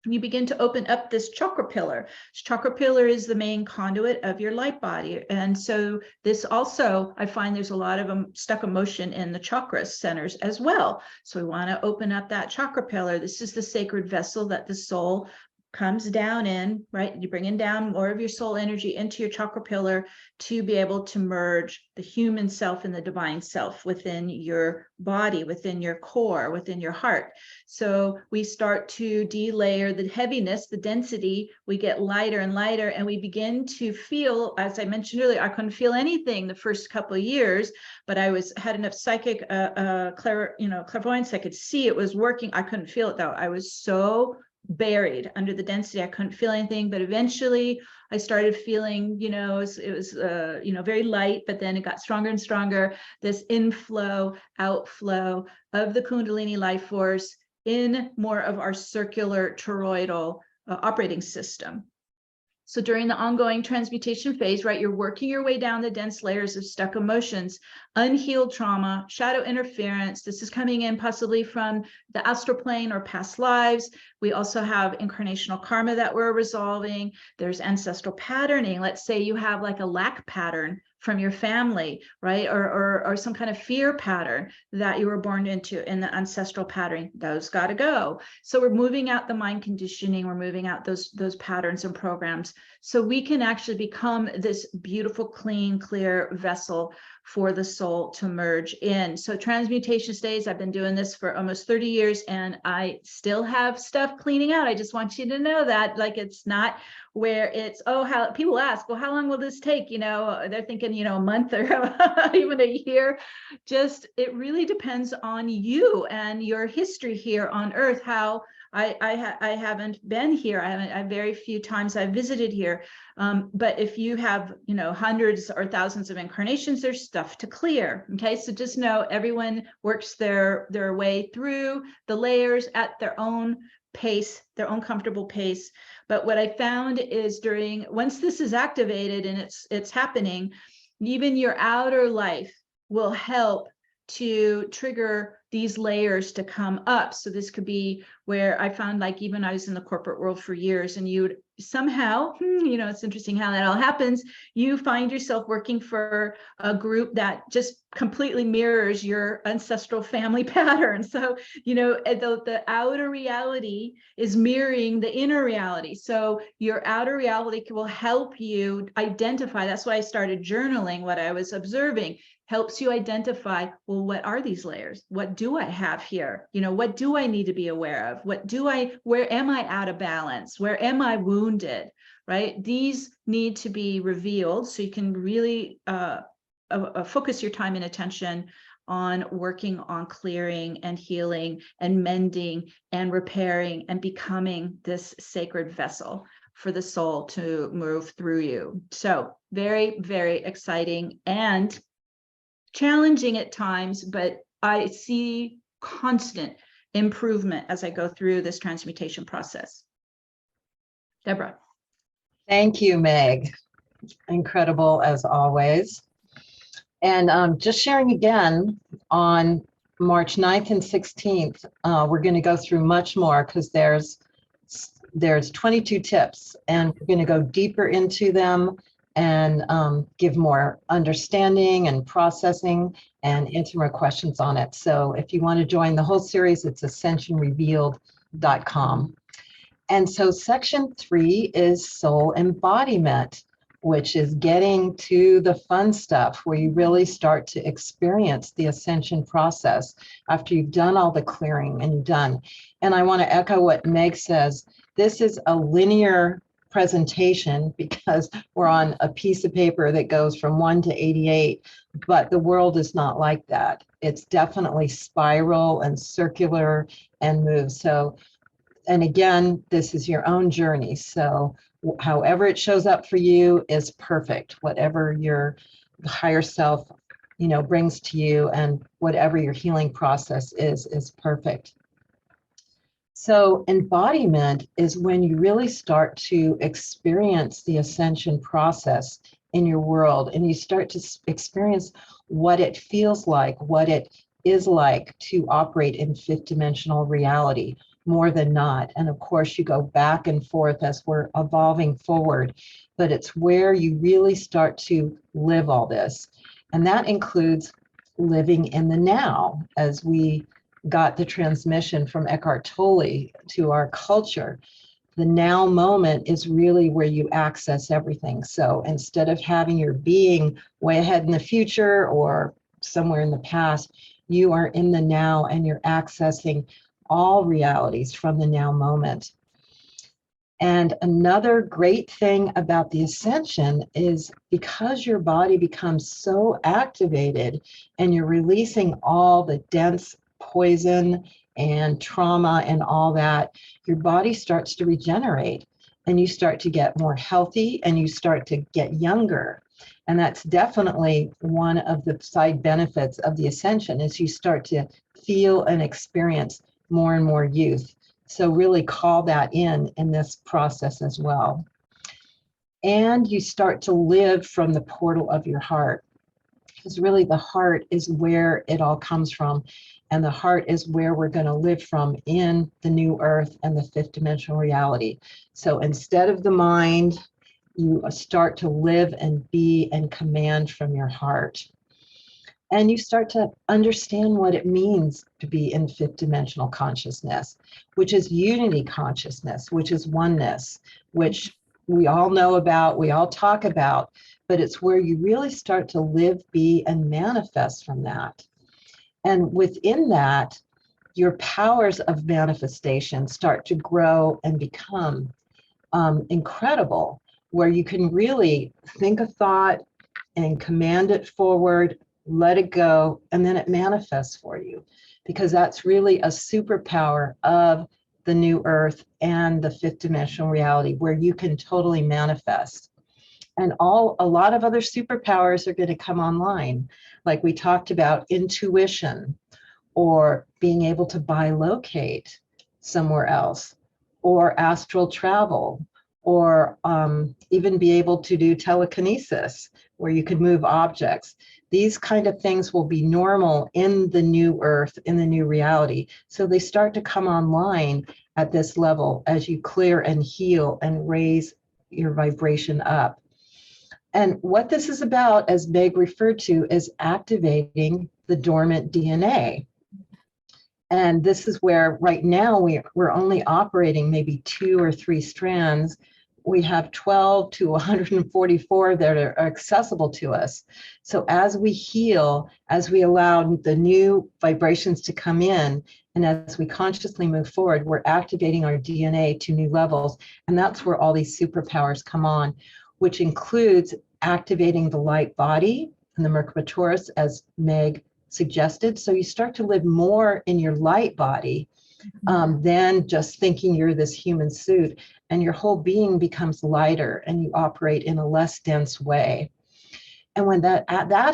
you begin to open up this chakra pillar. This chakra pillar is the main conduit of your light body. And so this also, I find there's a lot of stuck emotion in the chakra centers as well. So we want to open up that chakra pillar. This is the sacred vessel that the soul comes down in, right? You're bringing down more of your soul energy into your chakra pillar to be able to merge the human self and the divine self within your body, within your core, within your heart. So we start to delayer the heaviness, the density. We get lighter and lighter, and we begin to feel, as I mentioned earlier, I couldn't feel anything the first couple of years, but I had enough psychic clairvoyance. I could see it was working. I couldn't feel it though. I was so buried under the density. I couldn't feel anything, but eventually I started feeling, it was very light, but then it got stronger and stronger, this inflow, outflow of the Kundalini life force in more of our circular toroidal operating system. So during the ongoing transmutation phase, right, you're working your way down the dense layers of stuck emotions, unhealed trauma, shadow interference. This is coming in possibly from the astral plane or past lives. We also have incarnational karma that we're resolving. There's ancestral patterning. Let's say you have like a lack pattern from your family, right? Or some kind of fear pattern that you were born into in the ancestral pattern. Those got to go. So we're moving out the mind conditioning. We're moving out those patterns and programs, so we can actually become this beautiful, clean, clear vessel for the soul to merge in. So transmutation stays. I've been doing this for almost 30 years, and I still have stuff cleaning out. I just want you to know that, like, it's not where it's, how people ask, well, how long will this take? They're thinking, a month or even a year. Just, it really depends on you and your history here on Earth, how I haven't been here. I very few times I've visited here. But if you have, hundreds or thousands of incarnations, there's stuff to clear. Okay. So just know everyone works their way through the layers at their own pace, their own comfortable pace. But what I found is once this is activated and it's happening, even your outer life will help to trigger these layers to come up. So this could be where I found, like, even I was in the corporate world for years, and you would somehow, it's interesting how that all happens. You find yourself working for a group that just completely mirrors your ancestral family pattern. So, the outer reality is mirroring the inner reality. So your outer reality will help you identify. That's why I started journaling what I was observing. Helps you identify, well, what are these layers? What do I have here? What do I need to be aware of? Where am I out of balance? Where am I wounded, right? These need to be revealed so you can really focus your time and attention on working on clearing and healing and mending and repairing and becoming this sacred vessel for the soul to move through you. So very, very exciting and challenging at times, but I see constant improvement as I go through this transmutation process. Debra. Thank you, Meg. Incredible as always. And just sharing again, on March 9th and 16th, we're going to go through much more, because there's 22 tips, and we're going to go deeper into them and give more understanding and processing and answer more questions on it. So if you want to join the whole series, it's ascensionrevealed.com. And so section 3 is soul embodiment, which is getting to the fun stuff where you really start to experience the ascension process after you've done all the clearing and you've done. And I want to echo what Meg says. This is a linear presentation because we're on a piece of paper that goes from 1 to 88, but the world is not like that. It's definitely spiral and circular and moves. So, and again, this is your own journey. So however it shows up for you is perfect. Whatever your higher self, brings to you, and whatever your healing process is perfect. So embodiment is when you really start to experience the ascension process in your world, and you start to experience what it feels like, what it is like to operate in fifth dimensional reality, more than not. And of course, you go back and forth as we're evolving forward, but it's where you really start to live all this. And that includes living in the now, as we got the transmission from Eckhart Tolle to our culture. the now moment is really where you access everything. So instead of having your being way ahead in the future or somewhere in the past, you are in the now and you're accessing all realities from the now moment. And another great thing about the ascension is because your body becomes so activated and you're releasing all the dense poison and trauma and all that, your body starts to regenerate and you start to get more healthy and you start to get younger. And that's definitely one of the side benefits of the ascension is you start to feel and experience more and more youth. So really call that in this process as well. And you start to live from the portal of your heart, because really the heart is where it all comes from. And the heart is where we're going to live from in the new earth and the fifth dimensional reality. So instead of the mind, you start to live and be and command from your heart. And you start to understand what it means to be in fifth dimensional consciousness, which is unity consciousness, which is oneness, which we all know about, we all talk about, but it's where you really start to live, be, and manifest from that. And within that, your powers of manifestation start to grow and become incredible, where you can really think a thought and command it forward, let it go, and then it manifests for you, because that's really a superpower of the new earth and the fifth dimensional reality, where you can totally manifest. And a lot of other superpowers are going to come online, like we talked about, intuition, or being able to bilocate somewhere else, or astral travel, or even be able to do telekinesis, where you could move objects. These kind of things will be normal in the new earth, in the new reality. So they start to come online at this level as you clear and heal and raise your vibration up. And what this is about, as Meg referred to, is activating the dormant DNA. And this is where right now we're only operating maybe 2 or 3 strands. We have 12 to 144 that are accessible to us. So as we heal, as we allow the new vibrations to come in, and as we consciously move forward, we're activating our DNA to new levels. And that's where all these superpowers come on, which includes activating the light body and the Merkaba-Taurus, as Meg suggested. So you start to live more in your light body than just thinking you're this human suit, and your whole being becomes lighter and you operate in a less dense way. And when that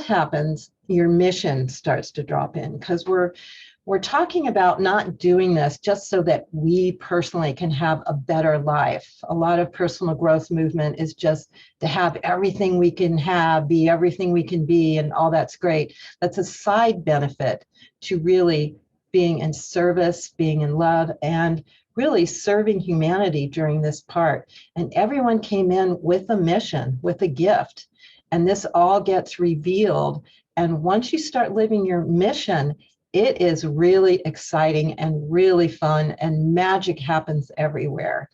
happens, your mission starts to drop in, because we're talking about not doing this just so that we personally can have a better life. A lot of personal growth movement is just to have everything we can have, be everything we can be, and all that's great. That's a side benefit to really being in service, being in love, and really serving humanity during this part. And everyone came in with a mission, with a gift, and this all gets revealed. And once you start living your mission, it is really exciting and really fun, and magic happens everywhere.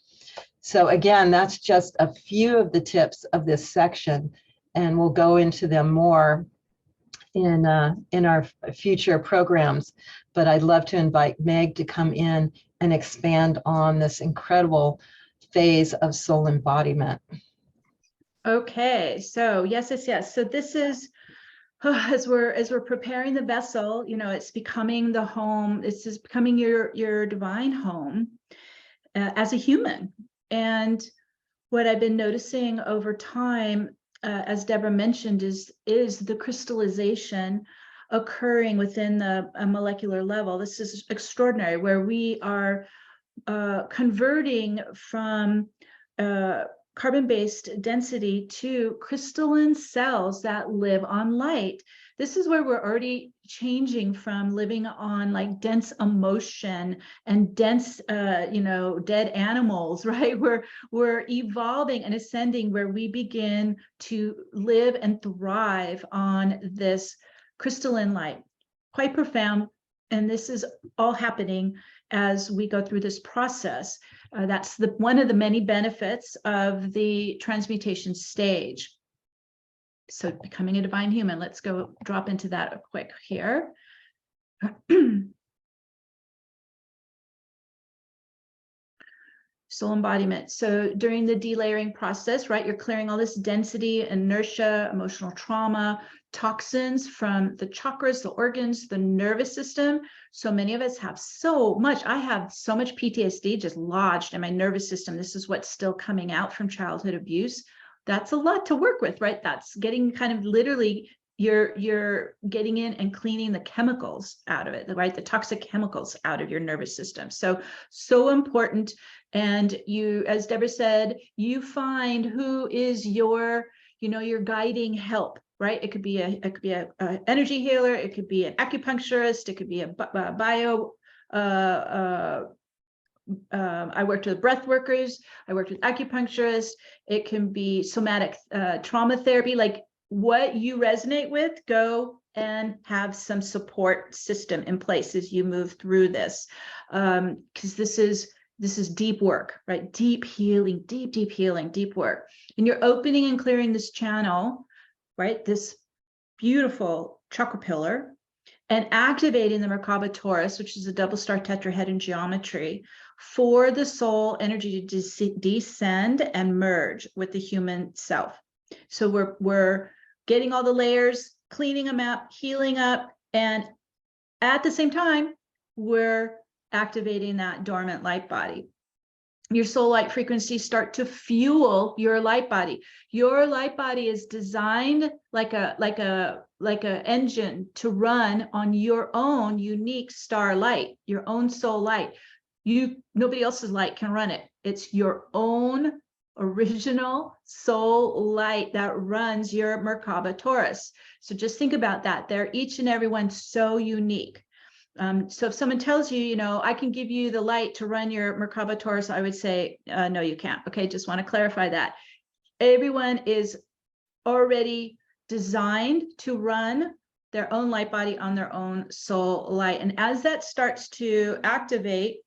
So again, that's just a few of the tips of this section, and we'll go into them more in our future programs. But I'd love to invite Meg to come in and expand on this incredible phase of soul embodiment. Okay, so yes. So this is, as we're preparing the vessel, it's becoming the home. This is becoming your divine home as a human. And what I've been noticing over time, as Debra mentioned, is the crystallization occurring within the molecular level. This is extraordinary, where we are converting from carbon-based density to crystalline cells that live on light. This is where we're already changing from living on like dense emotion and dense, dead animals, right? We're evolving and ascending, where we begin to live and thrive on this crystalline light. Quite profound. And this is all happening as we go through this process. That's one of the many benefits of the transmutation stage. So becoming a divine human, let's go drop into that quick here. Soul embodiment. So during the delayering process, right, you're clearing all this density, inertia, emotional trauma, toxins from the chakras, the organs, the nervous system. So many of us have so much. I have so much PTSD just lodged in my nervous system. This is what's still coming out from childhood abuse. That's a lot to work with, right? That's getting kind of literally, you're getting in and cleaning the chemicals out of it, right? The toxic chemicals out of your nervous system. So important. And you, as Debra said, you find who is your, your guiding help, right? It could be a energy healer. It could be an acupuncturist. It could be a bio. I worked with breath workers. I worked with acupuncturists. It can be somatic trauma therapy. Like what you resonate with, go and have some support system in place as you move through this, because this is deep work, right? Deep healing, deep healing, deep work. And you're opening and clearing this channel, right? This beautiful chakra pillar, and activating the Merkaba Torus, which is a double star tetrahedron geometry, for the soul energy to descend and merge with the human self. So we're getting all the layers, cleaning them up, healing up, and at the same time, we're activating that dormant light body. Your soul light frequencies start to fuel your light body. Your light body is designed like a engine to run on your own unique star light, your own soul light. Nobody else's light can run it. It's your own original soul light that runs your Merkaba Torus. So just think about that. They're each and every one so unique. So if someone tells you, I can give you the light to run your Merkaba Torus, I would say, no, you can't. Okay, just want to clarify that. Everyone is already designed to run their own light body on their own soul light. And as that starts to activate,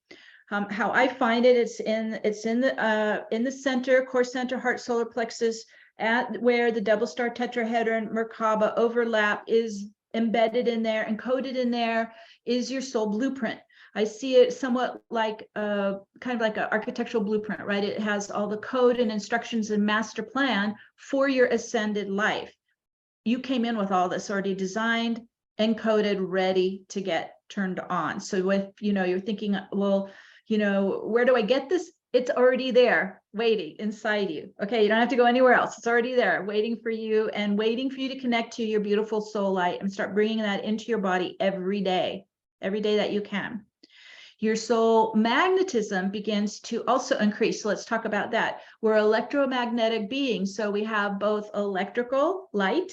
how I find it, it's in the center, core center, heart, solar plexus, at where the double star tetrahedron Merkaba overlap is embedded in there, encoded in there is your soul blueprint. I see it somewhat like kind of like an architectural blueprint, right? It has all the code and instructions and master plan for your ascended life. You came in with all this already designed, encoded, ready to get turned on. So if you're thinking, well, where do I get this? It's already there, waiting inside you. Okay, you don't have to go anywhere else. It's already there, waiting for you to connect to your beautiful soul light and start bringing that into your body every day that you can. Your soul magnetism begins to also increase. So let's talk about that. We're electromagnetic beings. So we have both electrical light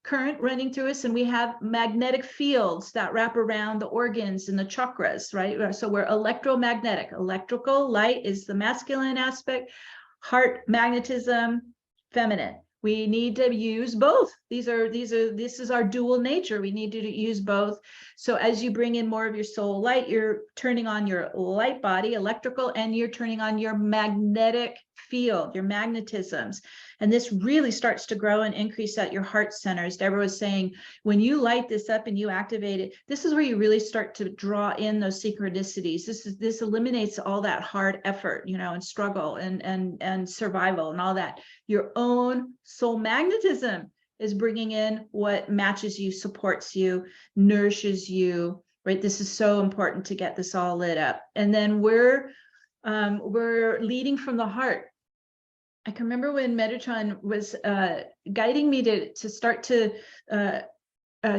current running through us, and we have magnetic fields that wrap around the organs and the chakras, right? So we're electromagnetic. Electrical light is the masculine aspect, heart magnetism, feminine. We need to use both. This is our dual nature. We need to use both. So as you bring in more of your soul light, you're turning on your light body, electrical, and you're turning on your magnetic field, your magnetisms. And this really starts to grow and increase at your heart center. As Debra was saying, when you light this up and you activate it, this is where you really start to draw in those synchronicities. This eliminates all that hard effort, and struggle and survival and all that. Your own soul magnetism is bringing in what matches you, supports you, nourishes you, right? This is so important to get this all lit up. And then we're leading from the heart. I can remember when Metatron was guiding me to start to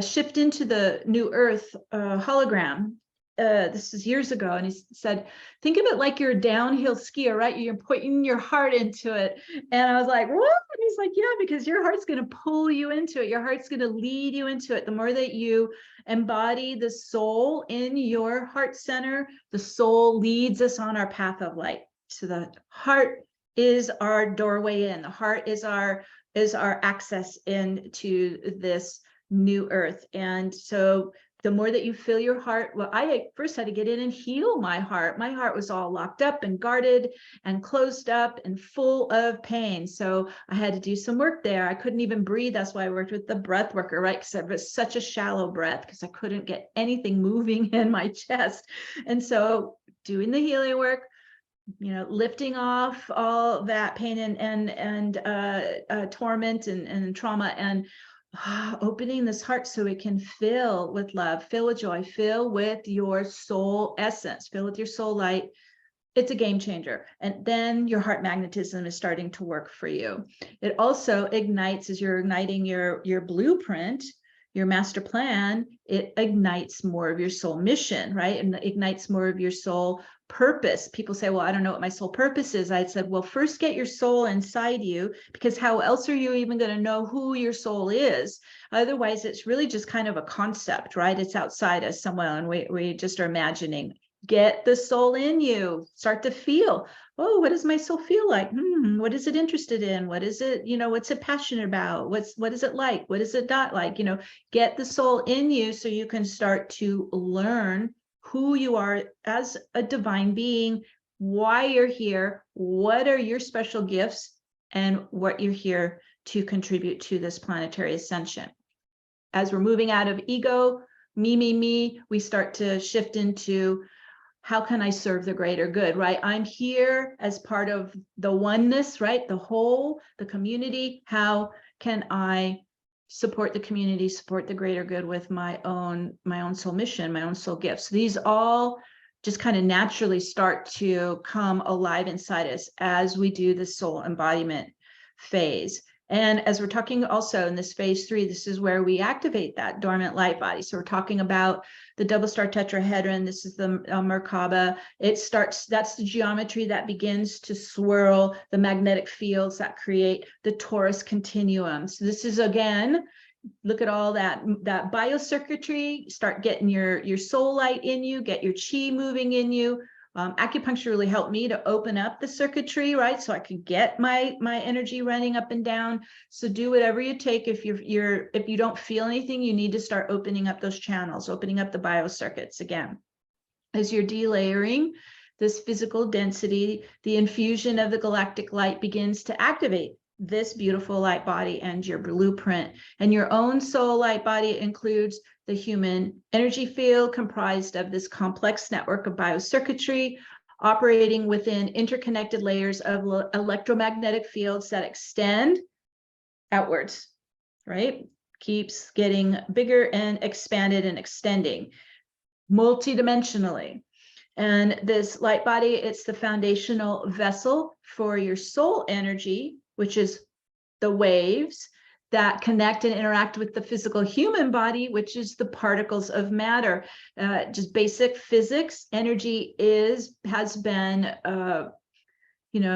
shift into the new Earth hologram. This is years ago, and he said, think of it like you're a downhill skier, right? You're putting your heart into it. And I was like, what? And he's like, yeah, because your heart's going to pull you into it. Your heart's going to lead you into it. The more that you embody the soul in your heart center, the soul leads us on our path of light. So the heart is our doorway in. The heart is our access into this new Earth. And so the more that you feel your heart, well, I first had to get in and heal my heart. My heart was all locked up and guarded and closed up and full of pain. So I had to do some work there. I couldn't even breathe. That's why I worked with the breath worker, right? Because it was such a shallow breath because I couldn't get anything moving in my chest. And so doing the healing work, lifting off all that pain and torment and trauma, and opening this heart so it can fill with love, fill with joy, fill with your soul essence, fill with your soul light. It's a game changer. And then your heart magnetism is starting to work for you. It also ignites, as you're igniting your blueprint, your master plan, it ignites more of your soul mission, right? And ignites more of your soul purpose. People say, well, I don't know what my soul purpose is. I said, well, first get your soul inside you, because how else are you even going to know who your soul is? Otherwise, it's really just kind of a concept, right? It's outside us somewhere, and we just are imagining. Get the soul in you. Start to feel, oh, what does my soul feel like? What is it interested in? What is it, what's it passionate about? What is it like? What is it not like? Get the soul in you so you can start to learn who you are as a divine being, why you're here, what are your special gifts, and what you're here to contribute to this planetary ascension. As we're moving out of ego, me, we start to shift into, how can I serve the greater good, right? I'm here as part of the oneness, right? The whole, the community. How can I support the community, support the greater good with my own soul mission, my own soul gifts? These all just kind of naturally start to come alive inside us as we do the soul embodiment phase. And as we're talking also in this phase 3, this is where we activate that dormant light body. So we're talking about the double star tetrahedron. This is the Merkaba. It starts, that's the geometry that begins to swirl the magnetic fields that create the torus continuum. So this is, again, look at all that biocircuitry, start getting your soul light in you, get your chi moving in you. Acupuncture really helped me to open up the circuitry, right? So I could get my energy running up and down. So do whatever you take. If you don't feel anything, you need to start opening up those channels, opening up the biocircuits again. As you're delayering this physical density, the infusion of the galactic light begins to activate this beautiful light body and your blueprint. And your own soul light body includes the human energy field, comprised of this complex network of biocircuitry operating within interconnected layers of electromagnetic fields that extend outwards, right? Keeps getting bigger and expanded and extending multidimensionally. And this light body, it's the foundational vessel for your soul energy, which is the waves that connect and interact with the physical human body, which is the particles of matter. Just basic physics, energy has been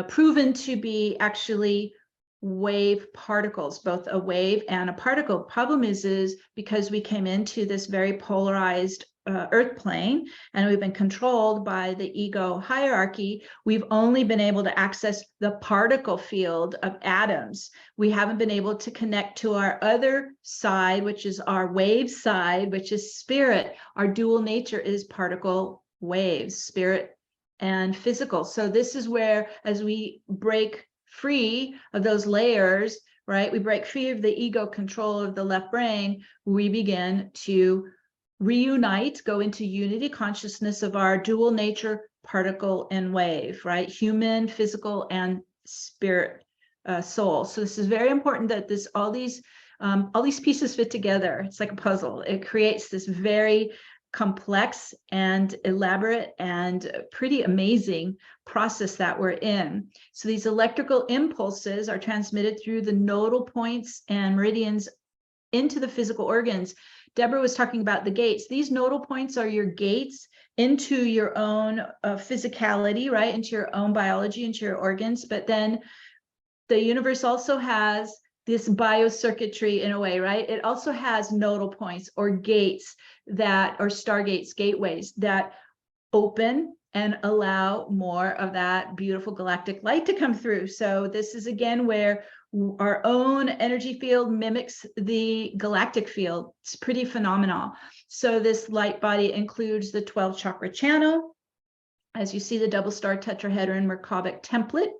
proven to be actually wave particles, both a wave and a particle. Problem is because we came into this very polarized earth plane, and we've been controlled by the ego hierarchy, we've only been able to access the particle field of atoms. We haven't been able to connect to our other side, which is our wave side, which is spirit. Our dual nature is particle waves, spirit and physical. So this is where, as we break free of those layers, right, we break free of the ego control of the left brain, we begin to reunite, go into unity consciousness of our dual nature, particle and wave, right? Human, physical, and spirit, soul. So this is very important that all these pieces fit together. It's like a puzzle. It creates this very complex and elaborate and pretty amazing process that we're in. So these electrical impulses are transmitted through the nodal points and meridians into the physical organs. Debra was talking about the gates. These nodal points are your gates into your own physicality, right? Into your own biology, into your organs. But then the universe also has this biocircuitry in a way, right? It also has nodal points or gates or stargates, gateways that open and allow more of that beautiful galactic light to come through. So this is again where our own energy field mimics the galactic field. It's pretty phenomenal. So this light body includes the 12 chakra channel. As you see, the double star tetrahedron Merkabah template.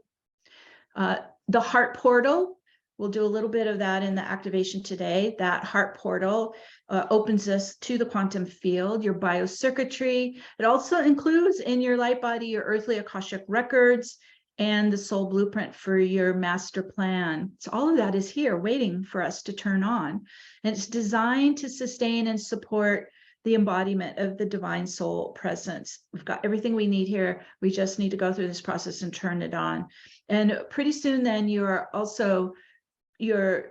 The heart portal, we'll do a little bit of that in the activation today. That heart portal opens us to the quantum field, your biocircuitry. It also includes in your light body, your earthly Akashic records, and the soul blueprint for your master plan. So all of that is here waiting for us to turn on. And it's designed to sustain and support the embodiment of the divine soul presence. We've got everything we need here. We just need to go through this process and turn it on. And pretty soon then you're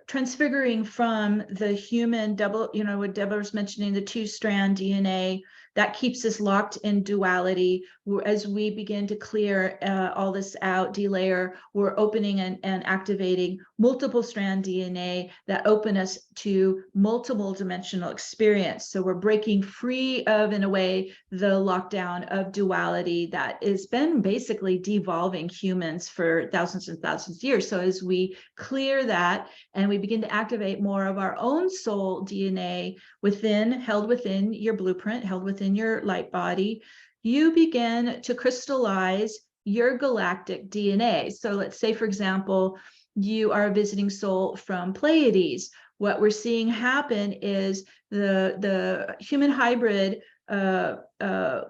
transfiguring from the human double, what Debra was mentioning, the 2-strand DNA that keeps us locked in duality. As we begin to clear all this out, delayer, we're opening and activating multiple strand DNA that open us to multiple dimensional experience. So we're breaking free of, in a way, the lockdown of duality that has been basically devolving humans for thousands and thousands of years. So as we clear that and we begin to activate more of our own soul DNA held within your blueprint, held within your light body, you begin to crystallize your galactic DNA. So let's say, for example, you are a visiting soul from Pleiades. What we're seeing happen is the human hybrid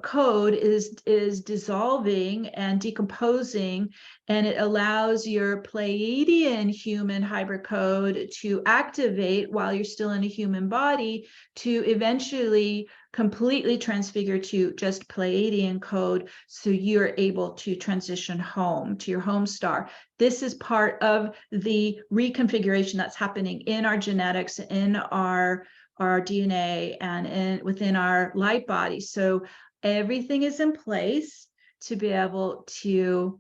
code is dissolving and decomposing, and it allows your Pleiadian human hybrid code to activate while you're still in a human body, to eventually completely transfigure to just Pleiadian code, so you're able to transition home to your home star. This is part of the reconfiguration that's happening in our genetics, in our DNA, and within our light body. So everything is in place to be able to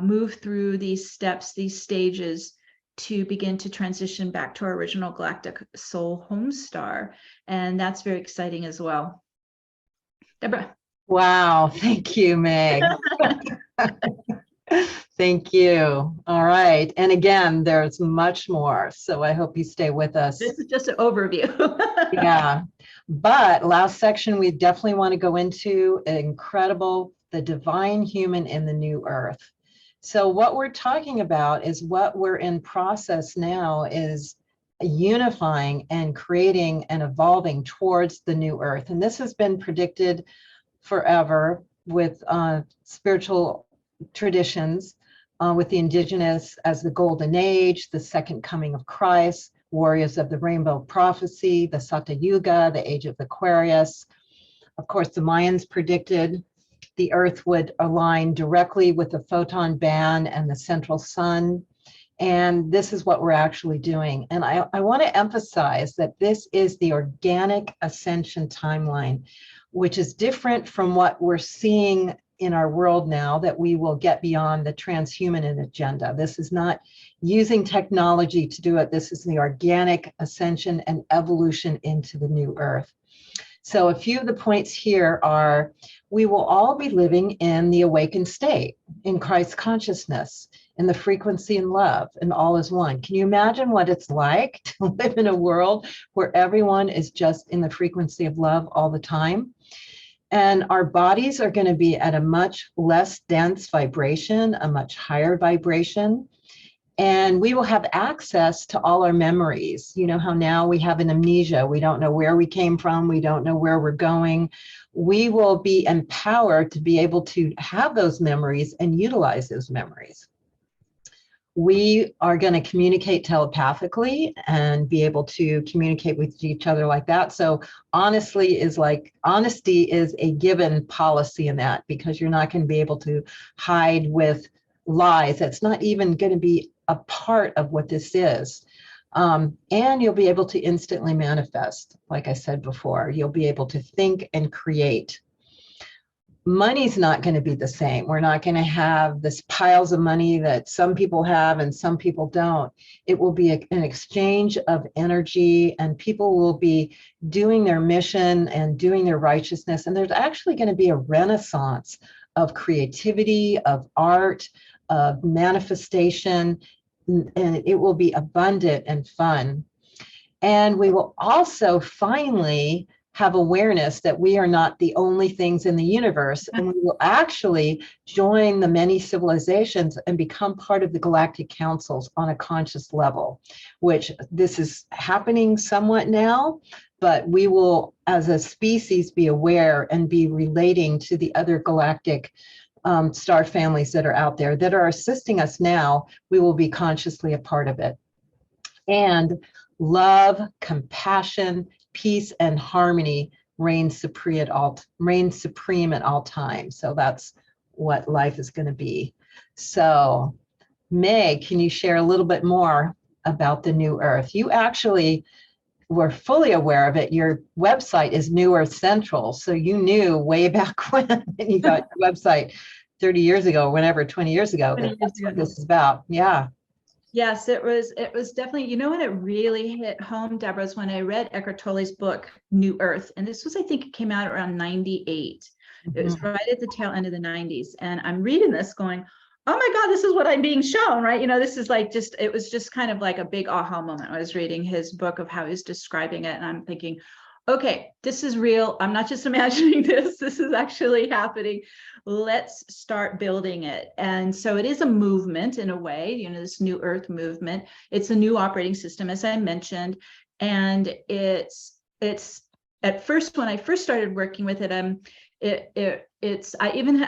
move through these steps, these stages, to begin to transition back to our original galactic soul home star. And that's very exciting as well. Debra. Wow, thank you, Meg. Thank you. All right. And again, there's much more. So I hope you stay with us. This is just an overview. Yeah. But last section, we definitely want to go into the divine human in the new earth. So what we're talking about is what we're in process now is unifying and creating and evolving towards the new earth. And this has been predicted forever with spiritual traditions, with the indigenous as the golden age, the second coming of Christ, warriors of the rainbow prophecy, the Sata Yuga, the age of Aquarius. Of course, the Mayans predicted the earth would align directly with the photon band and the central sun. And this is what we're actually doing. And I want to emphasize that this is the organic ascension timeline, which is different from what we're seeing in our world now, that we will get beyond the transhuman agenda. This is not using technology to do it. This is the organic ascension and evolution into the new earth. So a few of the points here are, we will all be living in the awakened state, in Christ consciousness, in the frequency and love, and all is one. Can you imagine what it's like to live in a world where everyone is just in the frequency of love all the time? And our bodies are going to be at a much less dense vibration, a much higher vibration. And we will have access to all our memories. You know how now we have an amnesia. We don't know where we came from. We don't know where we're going. We will be empowered to be able to have those memories and utilize those memories. We are going to communicate telepathically and be able to communicate with each other like that. So honesty is a given policy in that, because you're not going to be able to hide with lies. That's not even going to be a part of what this is. And you'll be able to instantly manifest. Like I said before, you'll be able to think and create. Money's not going to be the same. We're not going to have this piles of money that some people have and some people don't. It will be an exchange of energy, and people will be doing their mission and doing their righteousness. And there's actually going to be a renaissance of creativity, of art, of manifestation, and it will be abundant and fun. And we will also finally have awareness that we are not the only things in the universe, and we will actually join the many civilizations and become part of the galactic councils on a conscious level, which this is happening somewhat now, but we will, as a species, be aware and be relating to the other galactic star families that are out there that are assisting us now. We will be consciously a part of it. And love, compassion, peace, and harmony reign supreme at all times. So that's what life is going to be. So, Meg, can you share a little bit more about the New Earth? You actually were fully aware of it. Your website is New Earth Central, so you knew way back when you got your website 30 years ago, whenever, 20 years ago, that that's what this is about. Yeah. Yes, it was definitely, you know, when it really hit home, Debra, is when I read Eckhart Tolle's book, New Earth. And this was, I think it came out around 98. It was right at the tail end of the 90s. And I'm reading this going, oh my God, this is what I'm being shown, right? You know, this is like it was just kind of like a big aha moment. I was reading his book of how he's describing it. And I'm thinking, okay, this is real. I'm not just imagining this. This is actually happening. Let's start building it. And so it is a movement in a way, you know, this New Earth movement. It's a new operating system, as I mentioned. And it's at first, when I first started working with it, I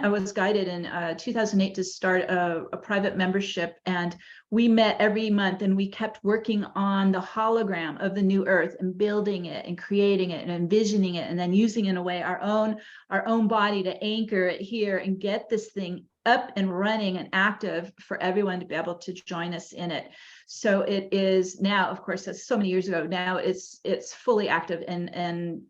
was guided in 2008 to start a private membership, and we met every month and we kept working on the hologram of the New Earth and building it and creating it and envisioning it, and then using in a way our own body to anchor it here and get this thing up and running and active for everyone to be able to join us in it. So it is now, of course, that's so many years ago. Now it's fully active, and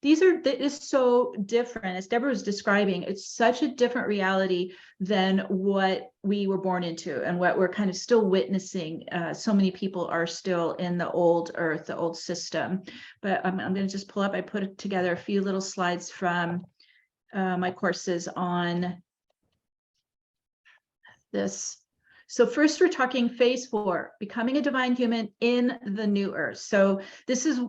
it is so different. As Debra was describing, it's such a different reality than what we were born into and what we're kind of still witnessing. So many people are still in the old earth, the old system. But I'm going to just pull up. I put together a few little slides from my courses on this. So first, we're talking phase 4, becoming a divine human in the New Earth. So this is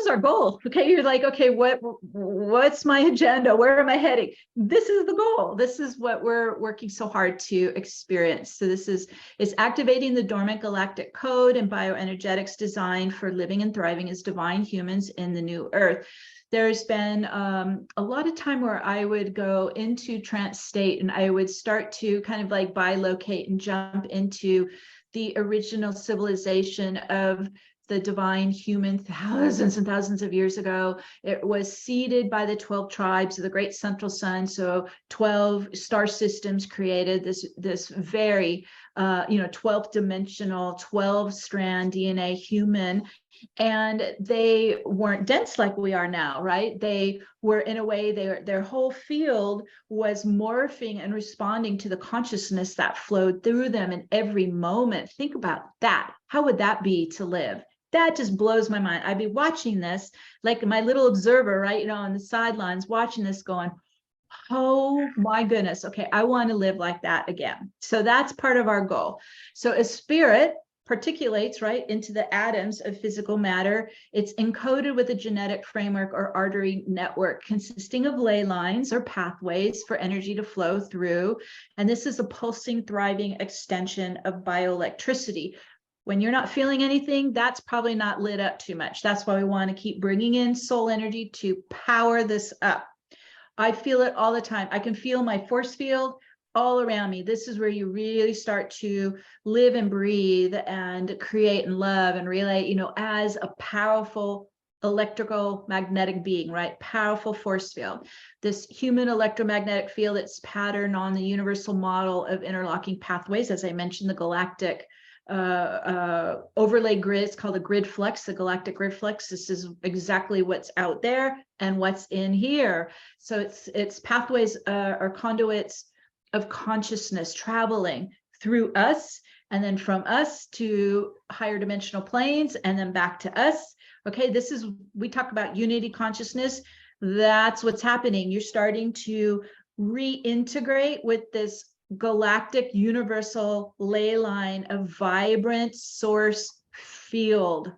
our goal. Okay, you're like, okay, what's my agenda? Where am I heading? This is the goal. This is what we're working so hard to experience. So this is activating the dormant galactic code and bioenergetics designed for living and thriving as divine humans in the New Earth. There's been a lot of time where I would go into trance state and I would start to kind of like bilocate and jump into the original civilization of the divine human thousands and thousands of years ago. It was seeded by the 12 tribes of the great central sun. So 12 star systems created this very 12th dimensional, 12 strand DNA human. And they weren't dense like we are now, right? They were, in a way, their whole field was morphing and responding to the consciousness that flowed through them in every moment. Think about that. How would that be to live? That just blows my mind. I'd be watching this like my little observer, right? On the sidelines, watching this going, oh my goodness. Okay, I want to live like that again. So that's part of our goal. So as spirit particulates right into the atoms of physical matter, it's encoded with a genetic framework or artery network consisting of ley lines or pathways for energy to flow through. And this is a pulsing, thriving extension of bioelectricity. When you're not feeling anything, that's probably not lit up too much. That's why we want to keep bringing in soul energy to power this up. I feel it all the time. I can feel my force field all around me. This is where you really start to live and breathe and create and love and relate, as a powerful electrical magnetic being, right? Powerful force field. This human electromagnetic field, it's patterned on the universal model of interlocking pathways. As I mentioned, the galactic overlay grid, it's called a grid flex, the galactic grid flex. This is exactly what's out there and what's in here. So it's pathways or conduits of consciousness traveling through us, and then from us to higher dimensional planes, and then back to us. Okay, we talk about unity consciousness. That's what's happening. You're starting to reintegrate with this galactic universal ley line of vibrant source field.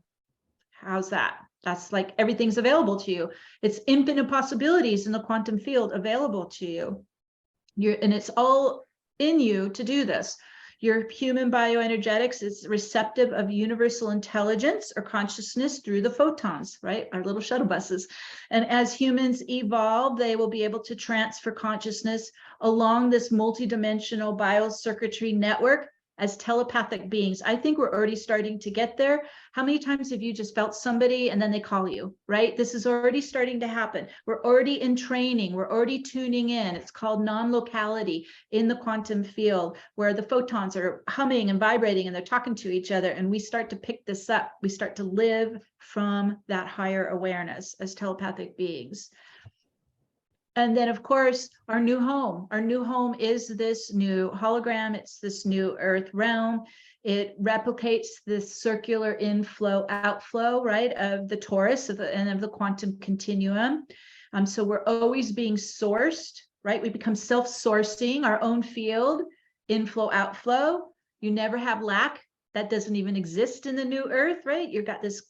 How's that? That's like everything's available to you. It's infinite possibilities in the quantum field available to you. And it's all in you to do this. Your human bioenergetics is receptive of universal intelligence or consciousness through the photons, right? Our little shuttle buses. And as humans evolve, they will be able to transfer consciousness along this multidimensional biocircuitry network as telepathic beings. I think we're already starting to get there. How many times have you just felt somebody and then they call you, right? This is already starting to happen. We're already in training. We're already tuning in. It's called non-locality in the quantum field, where the photons are humming and vibrating and they're talking to each other. And we start to pick this up. We start to live from that higher awareness as telepathic beings. And then, of course, our new home. Our new home is this new hologram. It's this new earth realm. It replicates this circular inflow, outflow, right, of the torus and of the quantum continuum. So we're always being sourced, right? We become self-sourcing our own field, inflow, outflow. You never have lack. That doesn't even exist in the new earth, right? You've got this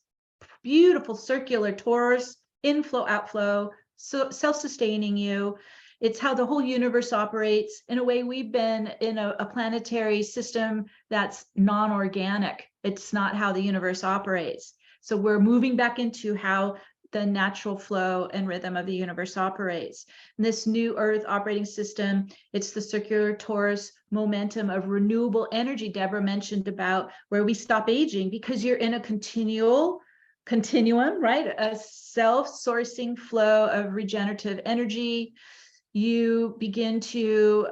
beautiful circular torus, inflow, outflow, so self-sustaining you. It's how the whole universe operates. In a way, we've been in a planetary system that's non-organic. It's not how the universe operates. So we're moving back into how the natural flow and rhythm of the universe operates. And this new earth operating system, it's the circular torus momentum of renewable energy Debra mentioned about, where we stop aging because you're in a continuum, right? A self-sourcing flow of regenerative energy. You begin to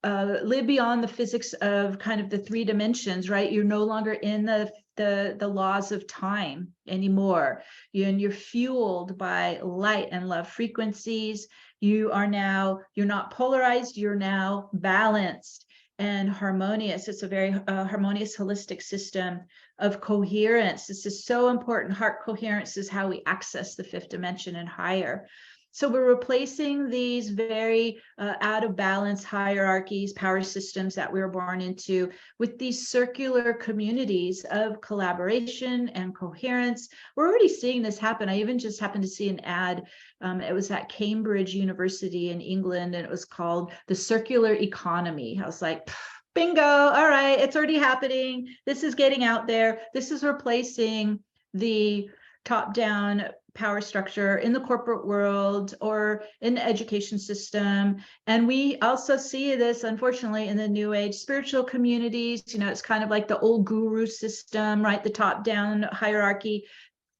live beyond the physics of kind of the 3 dimensions, right? You're no longer in the laws of time anymore. You're fueled by light and love frequencies. You're not polarized, you're now balanced and harmonious. It's a very harmonious, holistic system of coherence. This is so important. Heart coherence is how we access the 5th dimension and higher. So we're replacing these very out of balance hierarchies, power systems that we were born into with these circular communities of collaboration and coherence. We're already seeing this happen. I even just happened to see an ad. It was at Cambridge University in England, and it was called The Circular Economy. I was like, bingo, all right, it's already happening. This is getting out there. This is replacing the top-down power structure in the corporate world or in the education system. And we also see this, unfortunately, in the new age spiritual communities. It's kind of like the old guru system, right? The top-down hierarchy.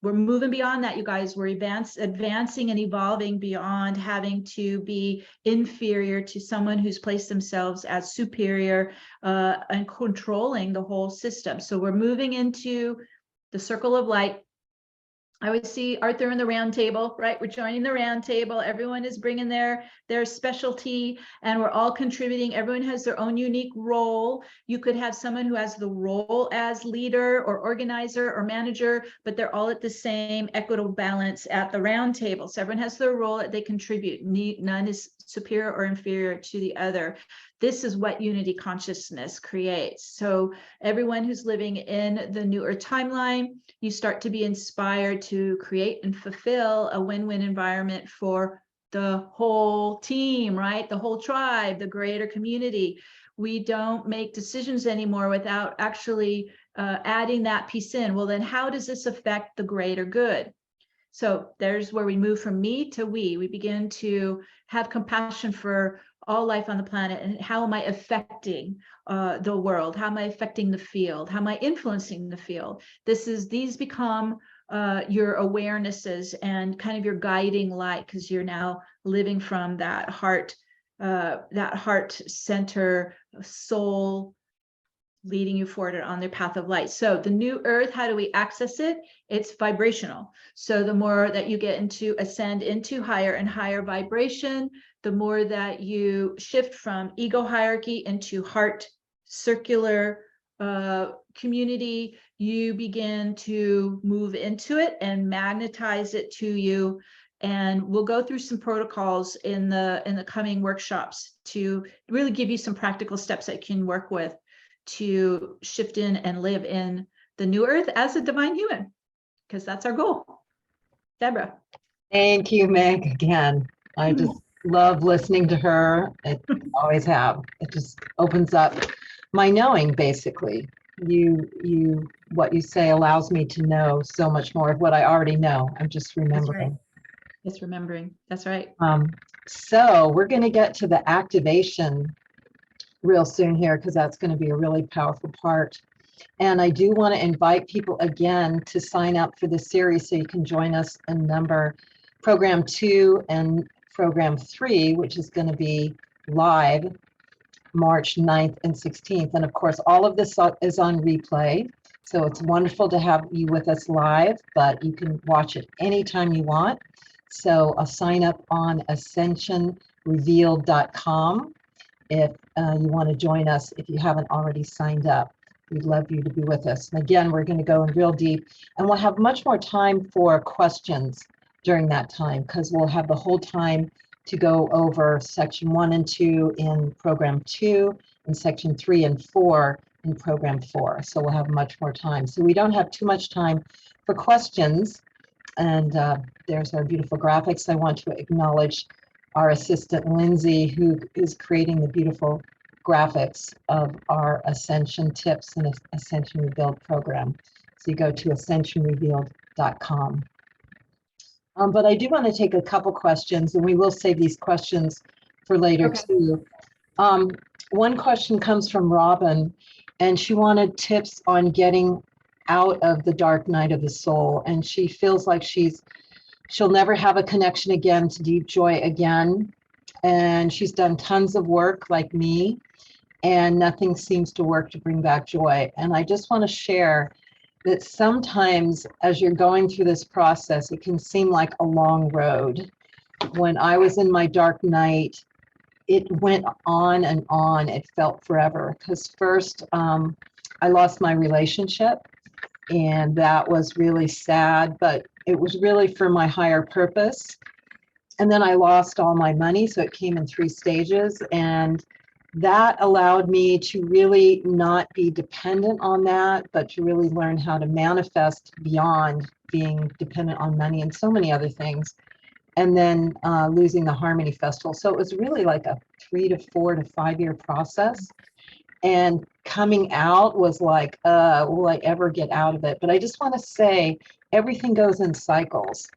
We're moving beyond that, you guys. We're advancing and evolving beyond having to be inferior to someone who's placed themselves as superior and controlling the whole system. So we're moving into the circle of light. I would see Arthur in the round table, right? We're joining the round table. Everyone is bringing their specialty and we're all contributing. Everyone has their own unique role. You could have someone who has the role as leader or organizer or manager, but they're all at the same equitable balance at the round table. So everyone has their role that they contribute. None is superior or inferior to the other. This is what unity consciousness creates. So everyone who's living in the New Earth timeline, you start to be inspired to create and fulfill a win-win environment for the whole team, right? The whole tribe, the greater community. We don't make decisions anymore without actually adding that piece in. Well, then how does this affect the greater good? So there's where we move from me to we. We begin to have compassion for all life on the planet, and how am I affecting the world? How am I affecting the field? How am I influencing the field? These become your awarenesses and kind of your guiding light, because you're now living from that heart center, soul, leading you forward on their path of light. So the new earth, how do we access it? It's vibrational. So the more that you get into ascend into higher and higher vibration, the more that you shift from ego hierarchy into heart circular community, you begin to move into it and magnetize it to you. And we'll go through some protocols in the coming workshops to really give you some practical steps that you can work with to shift in and live in the new earth as a divine human, because that's our goal. Debra. Thank you, Meg, again. I just love listening to her. I always have. It just opens up my knowing, basically. What you say allows me to know so much more of what I already know. I'm just remembering. It's remembering. That's right. So we're going to get to the activation real soon here, because that's going to be a really powerful part. And I do want to invite people again to sign up for the series so you can join us in program 2 and program 3, which is going to be live March 9th and 16th. And of course, all of this is on replay. So it's wonderful to have you with us live, but you can watch it anytime you want. So sign up on ascensionrevealed.com if you want to join us, if you haven't already signed up. We'd love you to be with us. And again, we're going to go in real deep, and we'll have much more time for questions during that time, because we'll have the whole time to go over section 1 and 2 in program 2 and section 3 and 4 in program 4. So we'll have much more time. So we don't have too much time for questions. And there's our beautiful graphics. I want to acknowledge our assistant, Lindsay, who is creating the beautiful graphics of our Ascension Tips and Ascension Revealed program. So you go to ascensionrevealed.com. But I do want to take a couple questions, and we will save these questions for later too. One question comes from Robin, and she wanted tips on getting out of the dark night of the soul. And she feels like she'll never have a connection again to deep joy again. And she's done tons of work like me, and nothing seems to work to bring back joy. And I just want to share that sometimes as you're going through this process, it can seem like a long road. When I was in my dark night, it went on and on. It felt forever, because first I lost my relationship, and that was really sad, but it was really for my higher purpose. And then I lost all my money, so it came in 3 stages, and that allowed me to really not be dependent on that, but to really learn how to manifest beyond being dependent on money and so many other things. And then losing the Harmony Festival. So it was really like a 3 to 4 to 5 year process. And coming out was like, will I ever get out of it? But I just want to say, everything goes in cycles,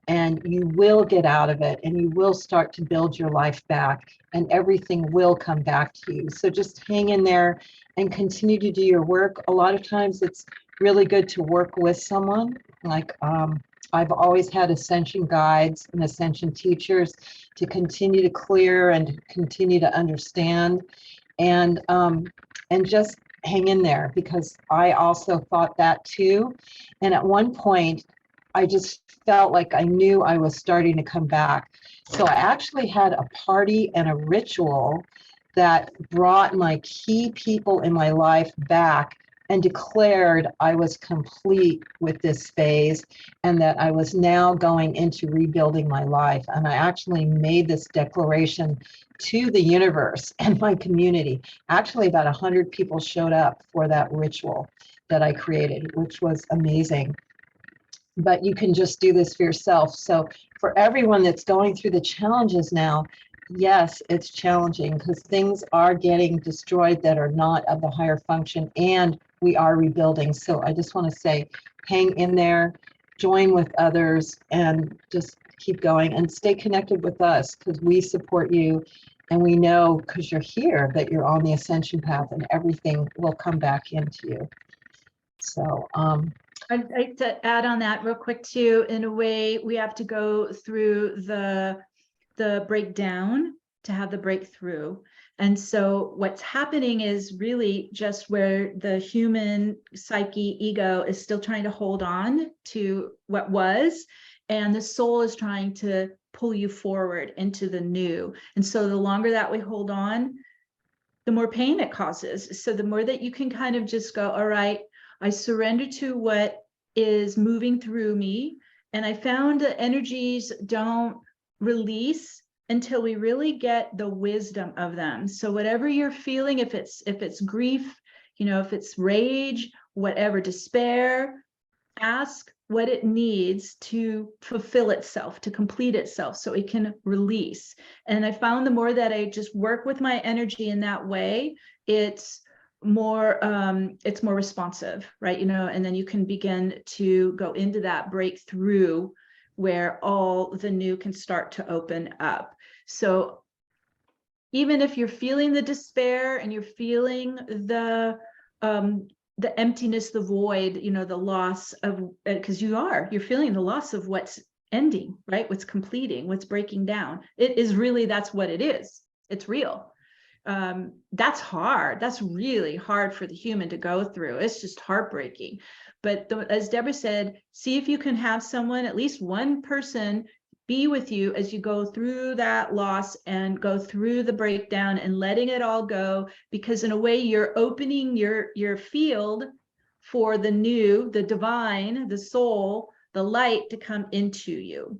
and you will get out of it, and you will start to build your life back, and everything will come back to you. So just hang in there and continue to do your work. A lot of times it's really good to work with someone. Like I've always had ascension guides and ascension teachers to continue to clear and continue to understand, and just hang in there, because I also thought that too. And at one point, I just felt like I knew I was starting to come back. So I actually had a party and a ritual that brought my key people in my life back and declared I was complete with this phase, and that I was now going into rebuilding my life. And I actually made this declaration to the universe and my community. Actually, about 100 people showed up for that ritual that I created, which was amazing. But you can just do this for yourself. So for everyone that's going through the challenges now, yes, it's challenging, because things are getting destroyed that are not of the higher function, and we are rebuilding. So I just want to say, hang in there, join with others, and just keep going and stay connected with us, because we support you, and we know, because you're here, that you're on the ascension path, and everything will come back into you. So I'd like to add on that real quick too. In a way, we have to go through the breakdown to have the breakthrough. And so what's happening is really just where the human psyche ego is still trying to hold on to what was, and the soul is trying to pull you forward into the new. And so the longer that we hold on, the more pain it causes. So the more that you can kind of just go, all right, I surrender to what is moving through me, And I found that energies don't release until we really get the wisdom of them. So whatever you're feeling, if it's grief, you know, if it's rage, whatever, despair, ask what it needs to fulfill itself, to complete itself, so it can release. And I found the more that I just work with my energy in that way, it's more responsive, right? You know, and then you can begin to go into that breakthrough where all the new can start to open up. So even if you're feeling the despair and you're feeling the emptiness, the void, you know, the loss of, because you're feeling the loss of what's ending, right? What's completing, what's breaking down. It is really, that's what it is. It's real. That's hard. That's really hard for the human to go through. It's just heartbreaking. But as Debra said, see if you can have someone, at least one person, be with you as you go through that loss and go through the breakdown and letting it all go, because in a way you're opening your field for the new, the divine, the soul, the light to come into you.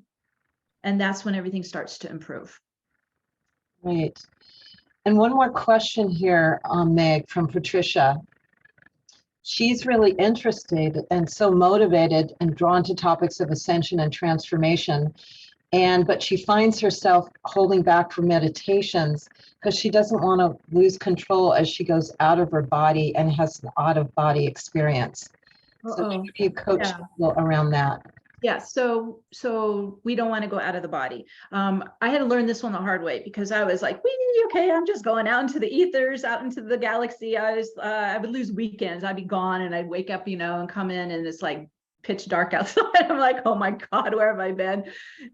And that's when everything starts to improve. Right. And one more question here, Meg, from Patricia. She's really interested and so motivated and drawn to topics of ascension and transformation. But she finds herself holding back from meditations because she doesn't want to lose control as she goes out of her body and has an out-of-body experience. So how do you coach people around that? Yeah, so we don't want to go out of the body. I had to learn this one the hard way, because I was like, okay, I'm just going out into the ethers, out into the galaxy. I would lose weekends. I'd be gone and I'd wake up, you know, and come in and it's like pitch dark outside. I'm like, oh my God, where have I been?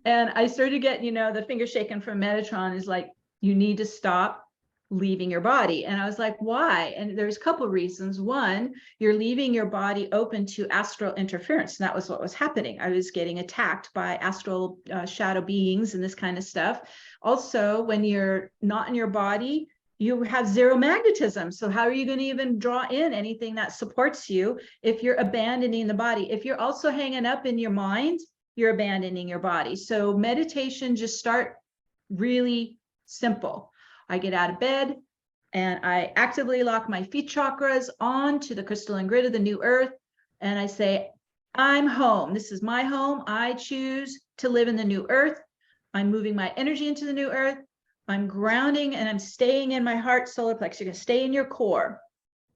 And I started to get, you know, the finger shaking from Metatron is like, you need to stop leaving your body. And I was like, why? And there's a couple of reasons. One, you're leaving your body open to astral interference. And that was what was happening. I was getting attacked by astral shadow beings and this kind of stuff. Also, when you're not in your body, you have zero magnetism. So how are you going to even draw in anything that supports you if you're abandoning the body? If you're also hanging up in your mind, you're abandoning your body. So meditation, just start really simple. I get out of bed and I actively lock my feet chakras onto the crystalline grid of the new earth. And I say, I'm home. This is my home. I choose to live in the new earth. I'm moving my energy into the new earth. I'm grounding and I'm staying in my heart solar plexus. You're going to stay in your core.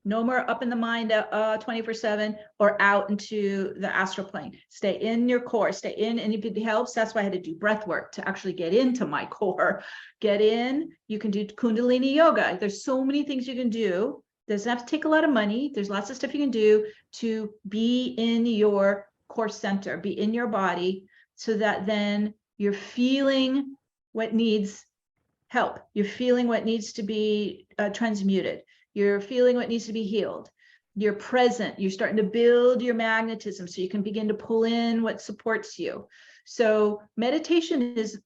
No more up in the mind 24/7 or out into the astral plane. Stay in your core, stay in. And if it helps, that's why I had to do breath work to actually get into my core. Get in. You can do Kundalini yoga. There's so many things you can do. Doesn't have to take a lot of money. There's lots of stuff you can do to be in your core center, be in your body, so that then you're feeling what needs help. You're feeling what needs to be transmuted. You're feeling what needs to be healed. You're present. You're starting to build your magnetism so you can begin to pull in what supports you. So meditation is,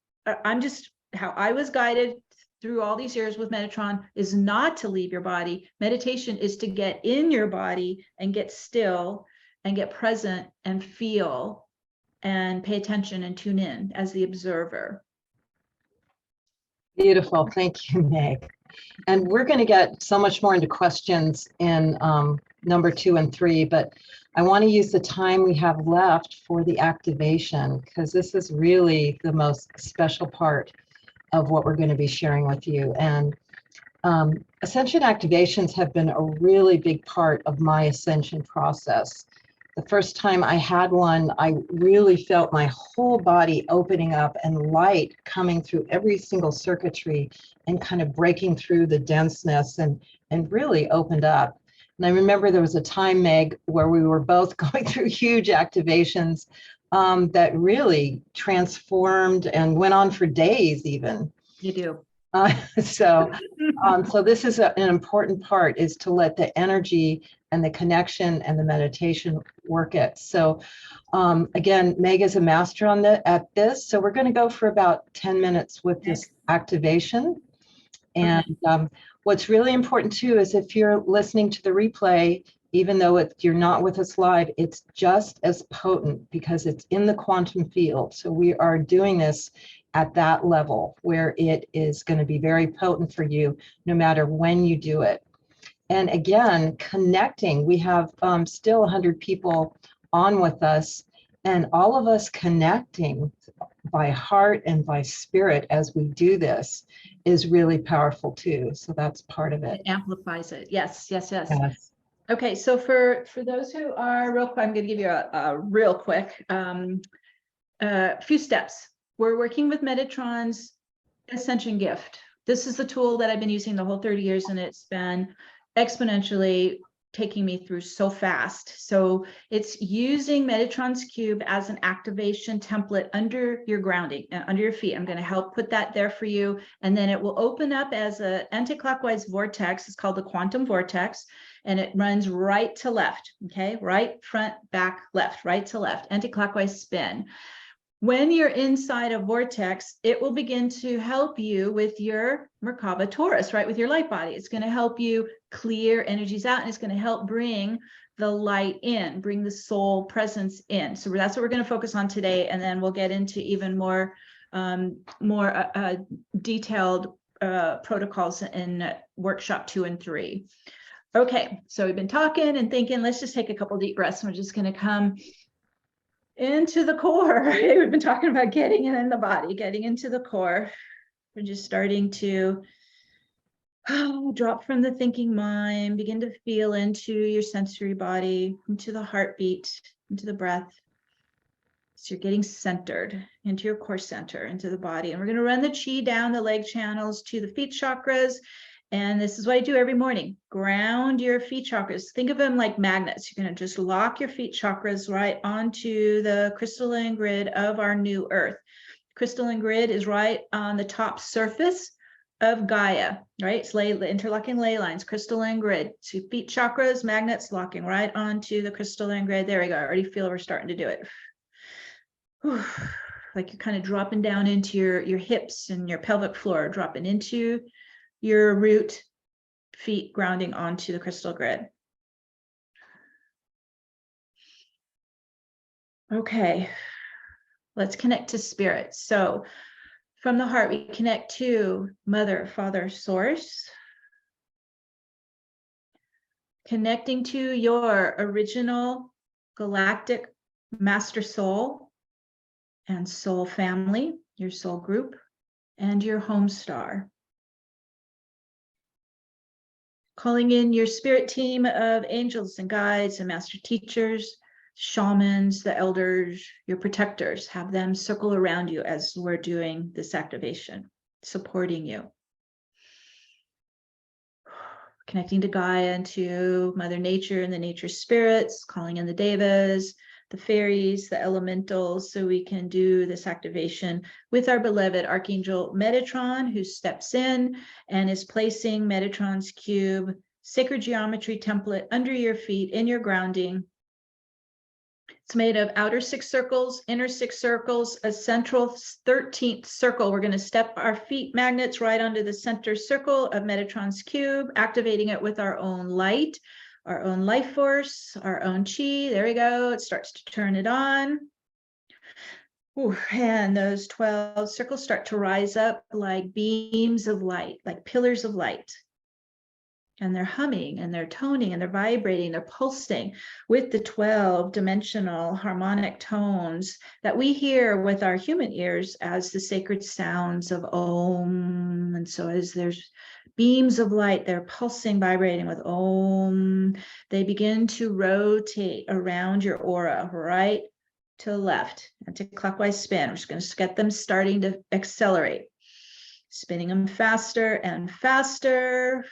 I'm just, how I was guided through all these years with Metatron, is not to leave your body. Meditation is to get in your body and get still and get present and feel and pay attention and tune in as the observer. Beautiful. Thank you, Meg. And we're going to get so much more into questions in number 2 and 3, but I want to use the time we have left for the activation, because this is really the most special part of what we're going to be sharing with you. And ascension activations have been a really big part of my ascension process. The first time I had one, I really felt my whole body opening up and light coming through every single circuitry and kind of breaking through the denseness and really opened up. And I remember there was a time, Meg, where we were both going through huge activations that really transformed and went on for days even. You do. So this is an important part, is to let the energy and the connection and the meditation work it. So again, Meg is a master at this. So we're going to go for about 10 minutes with this activation. And what's really important too is if you're listening to the replay, even though you're not with us live, it's just as potent because it's in the quantum field. So we are doing this at that level where it is going to be very potent for you no matter when you do it. And again, connecting, we have still 100 people on with us, and all of us connecting by heart and by spirit as we do this is really powerful too. So that's part of it. It amplifies it. Yes, yes, yes. Yes. Okay, so for those who are real quick, I'm going to give you a real quick few steps. We're working with Metatron's Ascension Gift. This is the tool that I've been using the whole 30 years, and it's been exponentially taking me through so fast. So it's using Metatron's cube as an activation template under your grounding, under your feet. I'm going to help put that there for you. And then it will open up as an anti-clockwise vortex. It's called the quantum vortex, and it runs right to left. Okay, right, front, back, left, right to left, anti-clockwise spin. When you're inside a vortex, it will begin to help you with your Merkaba Taurus, right? With your light body. It's going to help you clear energies out, and it's going to help bring the light in, bring the soul presence in. So that's what we're going to focus on today. And then we'll get into even more detailed protocols in workshop 2 and 3. Okay, so we've been talking and thinking, let's just take a couple deep breaths. We're just going to come into the core. Right? We've been talking about getting in the body, getting into the core. We're just starting to drop from the thinking mind, begin to feel into your sensory body, into the heartbeat, into the breath. So you're getting centered into your core center, into the body. And we're going to run the chi down the leg channels to the feet chakras. And this is what I do every morning. Ground your feet chakras. Think of them like magnets. You're going to just lock your feet chakras right onto the crystalline grid of our new earth. Crystalline grid is right on the top surface of Gaia, right? It's interlocking ley lines, crystalline grid. So feet chakras, magnets locking right onto the crystalline grid. There we go. I already feel we're starting to do it. Whew. Like you're kind of dropping down into your hips and your pelvic floor, dropping into your root, feet grounding onto the crystal grid. Okay, let's connect to spirit. So from the heart, we connect to Mother, Father, Source. Connecting to your original galactic master soul and soul family, your soul group, and your home star. Calling in your spirit team of angels and guides and master teachers, shamans, the elders, your protectors. Have them circle around you as we're doing this activation, supporting you. Connecting to Gaia and to Mother Nature and the nature spirits, calling in the devas, the fairies, the elementals, so we can do this activation with our beloved Archangel Metatron, who steps in and is placing Metatron's cube, sacred geometry template under your feet in your grounding. It's made of outer 6 circles, inner 6 circles, a central 13th circle. We're going to step our feet magnets right onto the center circle of Metatron's cube, activating it with our own light, our own life force, our own chi. There we go. It starts to turn it on. Ooh, and those 12 circles start to rise up like beams of light, like pillars of light. And they're humming and they're toning and they're vibrating, they're pulsing with the 12-dimensional harmonic tones that we hear with our human ears as the sacred sounds of Om. And so as there's beams of light, they're pulsing, vibrating with Om. They begin to rotate around your aura, right to left, anti-clockwise spin. We're just going to get them starting to accelerate, spinning them faster and faster.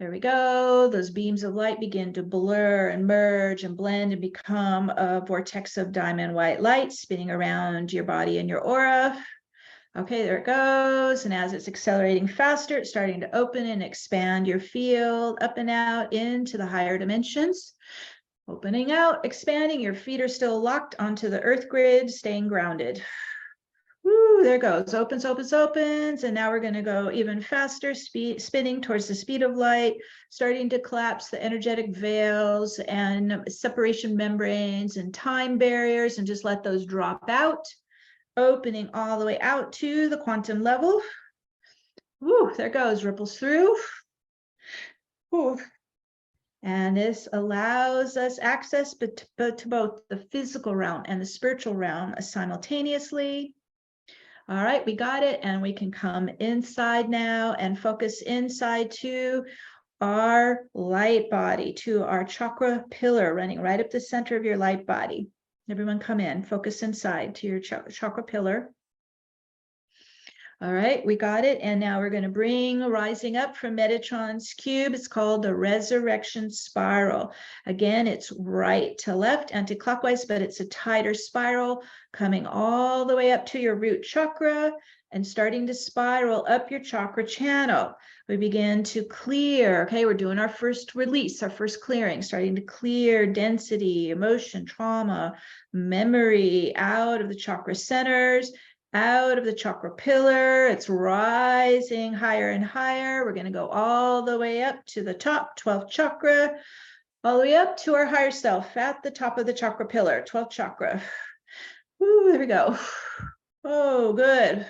There we go. Those beams of light begin to blur and merge and blend and become a vortex of diamond white light spinning around your body and your aura. Okay, there it goes. And as it's accelerating faster, it's starting to open and expand your field up and out into the higher dimensions. Opening out, expanding. Your feet are still locked onto the earth grid, staying grounded. Woo. Woo, there it goes. Opens, opens, opens. And now we're going to go even faster, spinning towards the speed of light, starting to collapse the energetic veils and separation membranes and time barriers, and just let those drop out, opening all the way out to the quantum level. Woo, there it goes. Ripples through. Woo. And this allows us access to both the physical realm and the spiritual realm simultaneously. All right, we got it. And we can come inside now and focus inside to our light body, to our chakra pillar running right up the center of your light body. Everyone come in, focus inside to your chakra pillar. All right, we got it. And now we're going to bring rising up from Metatron's cube. It's called the resurrection spiral. Again, it's right to left, anti-clockwise, but it's a tighter spiral coming all the way up to your root chakra and starting to spiral up your chakra channel. We begin to clear. Okay, we're doing our first release, our first clearing, starting to clear density, emotion, trauma, memory out of the chakra centers, out of the chakra pillar. It's rising higher and higher. We're going to go all the way up to the top, 12th chakra, all the way up to our higher self at the top of the chakra pillar, 12th chakra. Woo, there we go. Oh, good.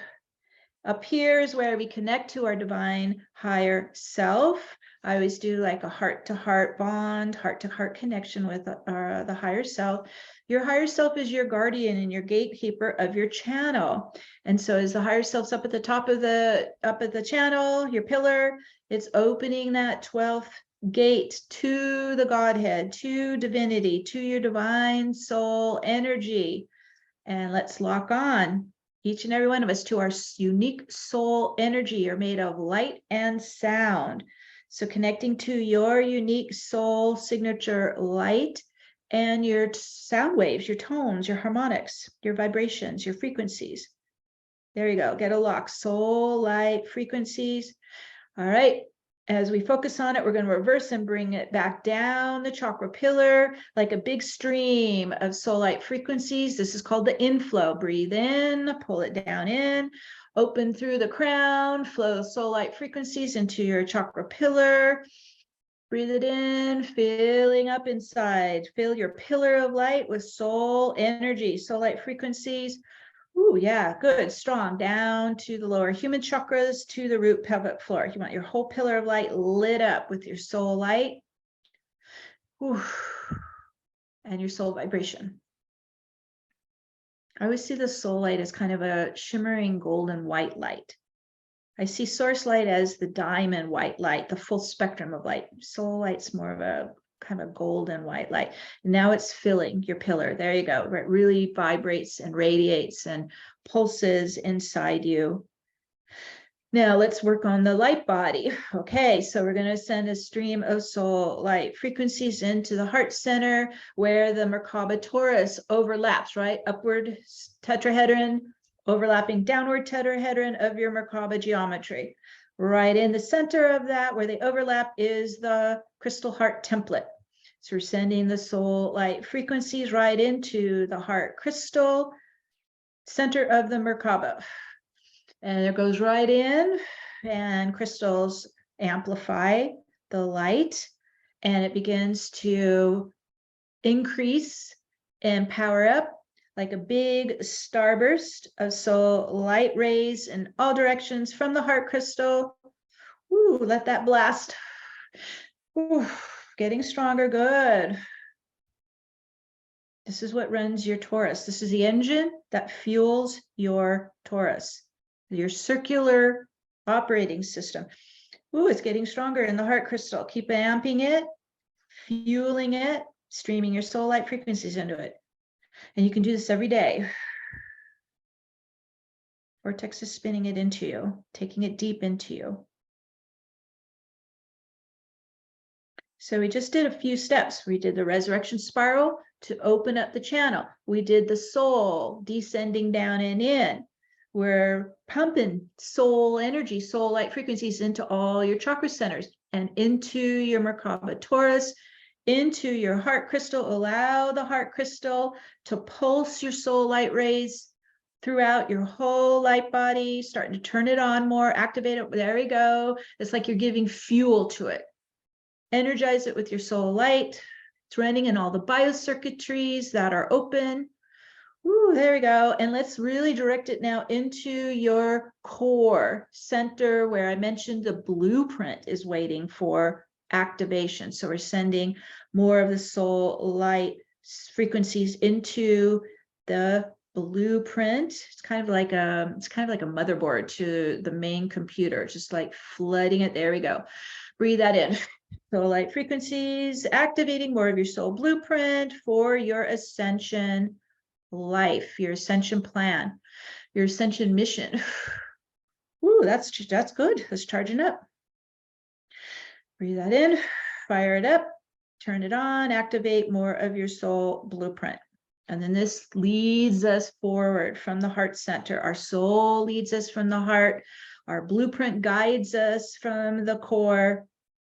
Up here is where we connect to our divine higher self. I always do like a heart-to-heart bond, heart-to-heart connection with the higher self. Your higher self is your guardian and your gatekeeper of your channel. And so as the higher self's up at the top of the channel, your pillar, it's opening that 12th gate to the Godhead, to divinity, to your divine soul energy. And let's lock on. Each and every one of us to our unique soul energy are made of light and sound. So connecting to your unique soul signature light and your sound waves, your tones, your harmonics, your vibrations, your frequencies. There you go. Get a lock. Soul light frequencies. All right. As we focus on it, we're going to reverse and bring it back down the chakra pillar like a big stream of soul light frequencies. This is called the inflow. Breathe in, pull it down in, open through the crown, flow soul light frequencies into your chakra pillar. Breathe it in, filling up inside. Fill your pillar of light with soul energy, soul light frequencies. Ooh, yeah, good, strong, down to the lower human chakras, to the root pelvic floor. You want your whole pillar of light lit up with your soul light. Ooh, and your soul vibration. I always see the soul light as kind of a shimmering golden white light. I see source light as the diamond white light, the full spectrum of light. Soul light's more of a kind of golden white light. Now it's filling your pillar. There you go. It really vibrates and radiates and pulses inside you. Now let's work on the light body. Okay, so we're going to send a stream of soul light frequencies into the heart center where the Merkaba torus overlaps, right? Upward tetrahedron, overlapping downward tetrahedron of your Merkaba geometry. Right in the center of that, where they overlap, is the crystal heart template. So we're sending the soul light frequencies right into the heart crystal, center of the Merkaba. And it goes right in, and crystals amplify the light, and it begins to increase and power up like a big starburst of soul light rays in all directions from the heart crystal. Ooh, let that blast. Ooh, getting stronger, good. This is what runs your torus. This is the engine that fuels your torus, your circular operating system. Ooh, it's getting stronger in the heart crystal. Keep amping it, fueling it, streaming your soul light frequencies into it. And you can do this every day. Vortex is spinning it into you, taking it deep into you. So we just did a few steps. We did the resurrection spiral to open up the channel. We did the soul descending down and in. We're pumping soul energy, soul light frequencies into all your chakra centers and into your Merkaba torus, into your heart crystal. Allow the heart crystal to pulse your soul light rays throughout your whole light body, starting to turn it on more, activate it. There we go. It's like you're giving fuel to it. Energize it with your soul light. It's running in all the biocircuitries that are open. Ooh, there we go. And let's really direct it now into your core center, where I mentioned the blueprint is waiting for activation. So we're sending more of the soul light frequencies into the blueprint. It's kind of like a motherboard to the main computer, just like flooding it. There we go. Breathe that in. Soul light frequencies, activating more of your soul blueprint for your ascension life, your ascension plan, your ascension mission. Ooh, that's good. Let's charge it up. Breathe that in, fire it up, turn it on, activate more of your soul blueprint. And then this leads us forward from the heart center. Our soul leads us from the heart. Our blueprint guides us from the core,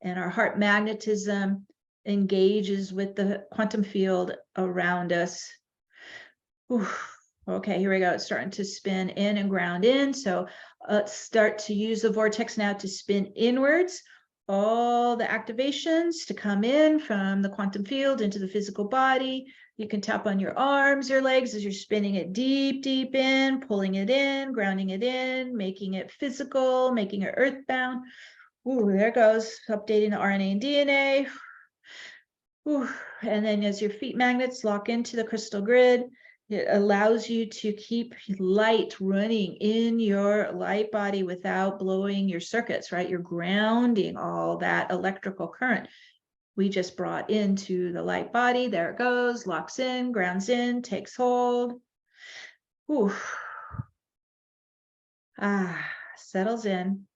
and our heart magnetism engages with the quantum field around us. Ooh, okay, here we go. It's starting to spin in and ground in. So let's start to use the vortex now to spin inwards. All the activations to come in from the quantum field into the physical body. You can tap on your arms, your legs as you're spinning it deep, deep in, pulling it in, grounding it in, making it physical, making it earthbound. Ooh, there it goes, updating the RNA and DNA. Ooh, and then as your feet magnets lock into the crystal grid, it allows you to keep light running in your light body without blowing your circuits, right? You're grounding all that electrical current we just brought into the light body. There it goes, locks in, grounds in, takes hold. Ooh. Ah, settles in,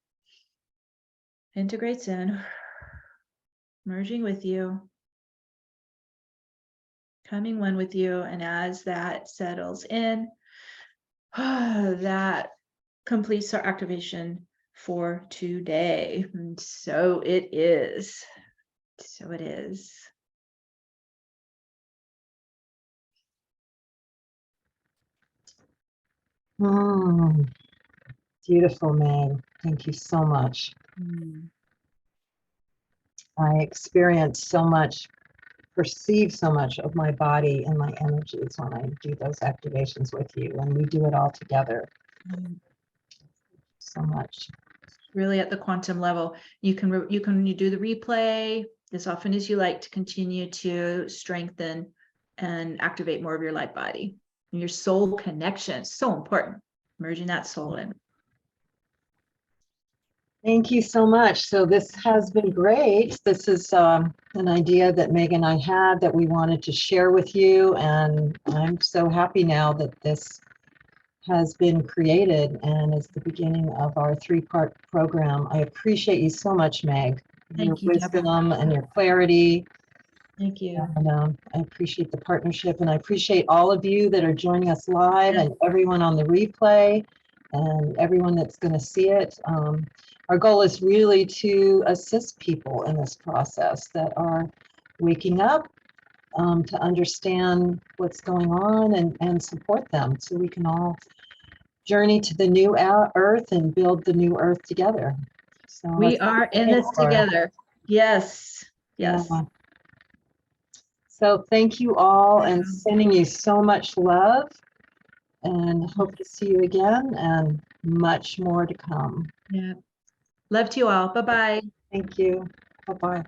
integrates in, merging with you, coming one with you. And as that settles in, that completes our activation for today. And so it is. So it is. Beautiful, Meg. Thank you so much. I experience so much, perceive so much of my body and my energies when I do those activations with you, and we do it all together. So much. Really at the quantum level. You can do the replay as often as you like to continue to strengthen and activate more of your light body. And your soul connection, so important. Merging that soul in. Thank you so much. So this has been great. This is an idea that Meg and I had that we wanted to share with you, and I'm so happy now that this has been created and is the beginning of our 3-part program. I appreciate you so much, Meg. Thank your you, Debra. wisdom and your clarity. Thank you. And I appreciate the partnership, and I appreciate all of you that are joining us live, and everyone on the replay, and everyone that's going to see it. Our goal is really to assist people in this process that are waking up to understand what's going on, and support them so we can all journey to the new earth and build the new earth together. So we are in this together. Yes. Yes. Yeah. So thank you all, and sending you so much love, and hope to see you again, and much more to come. Yeah. Love to you all. Bye-bye. Thank you. Bye-bye.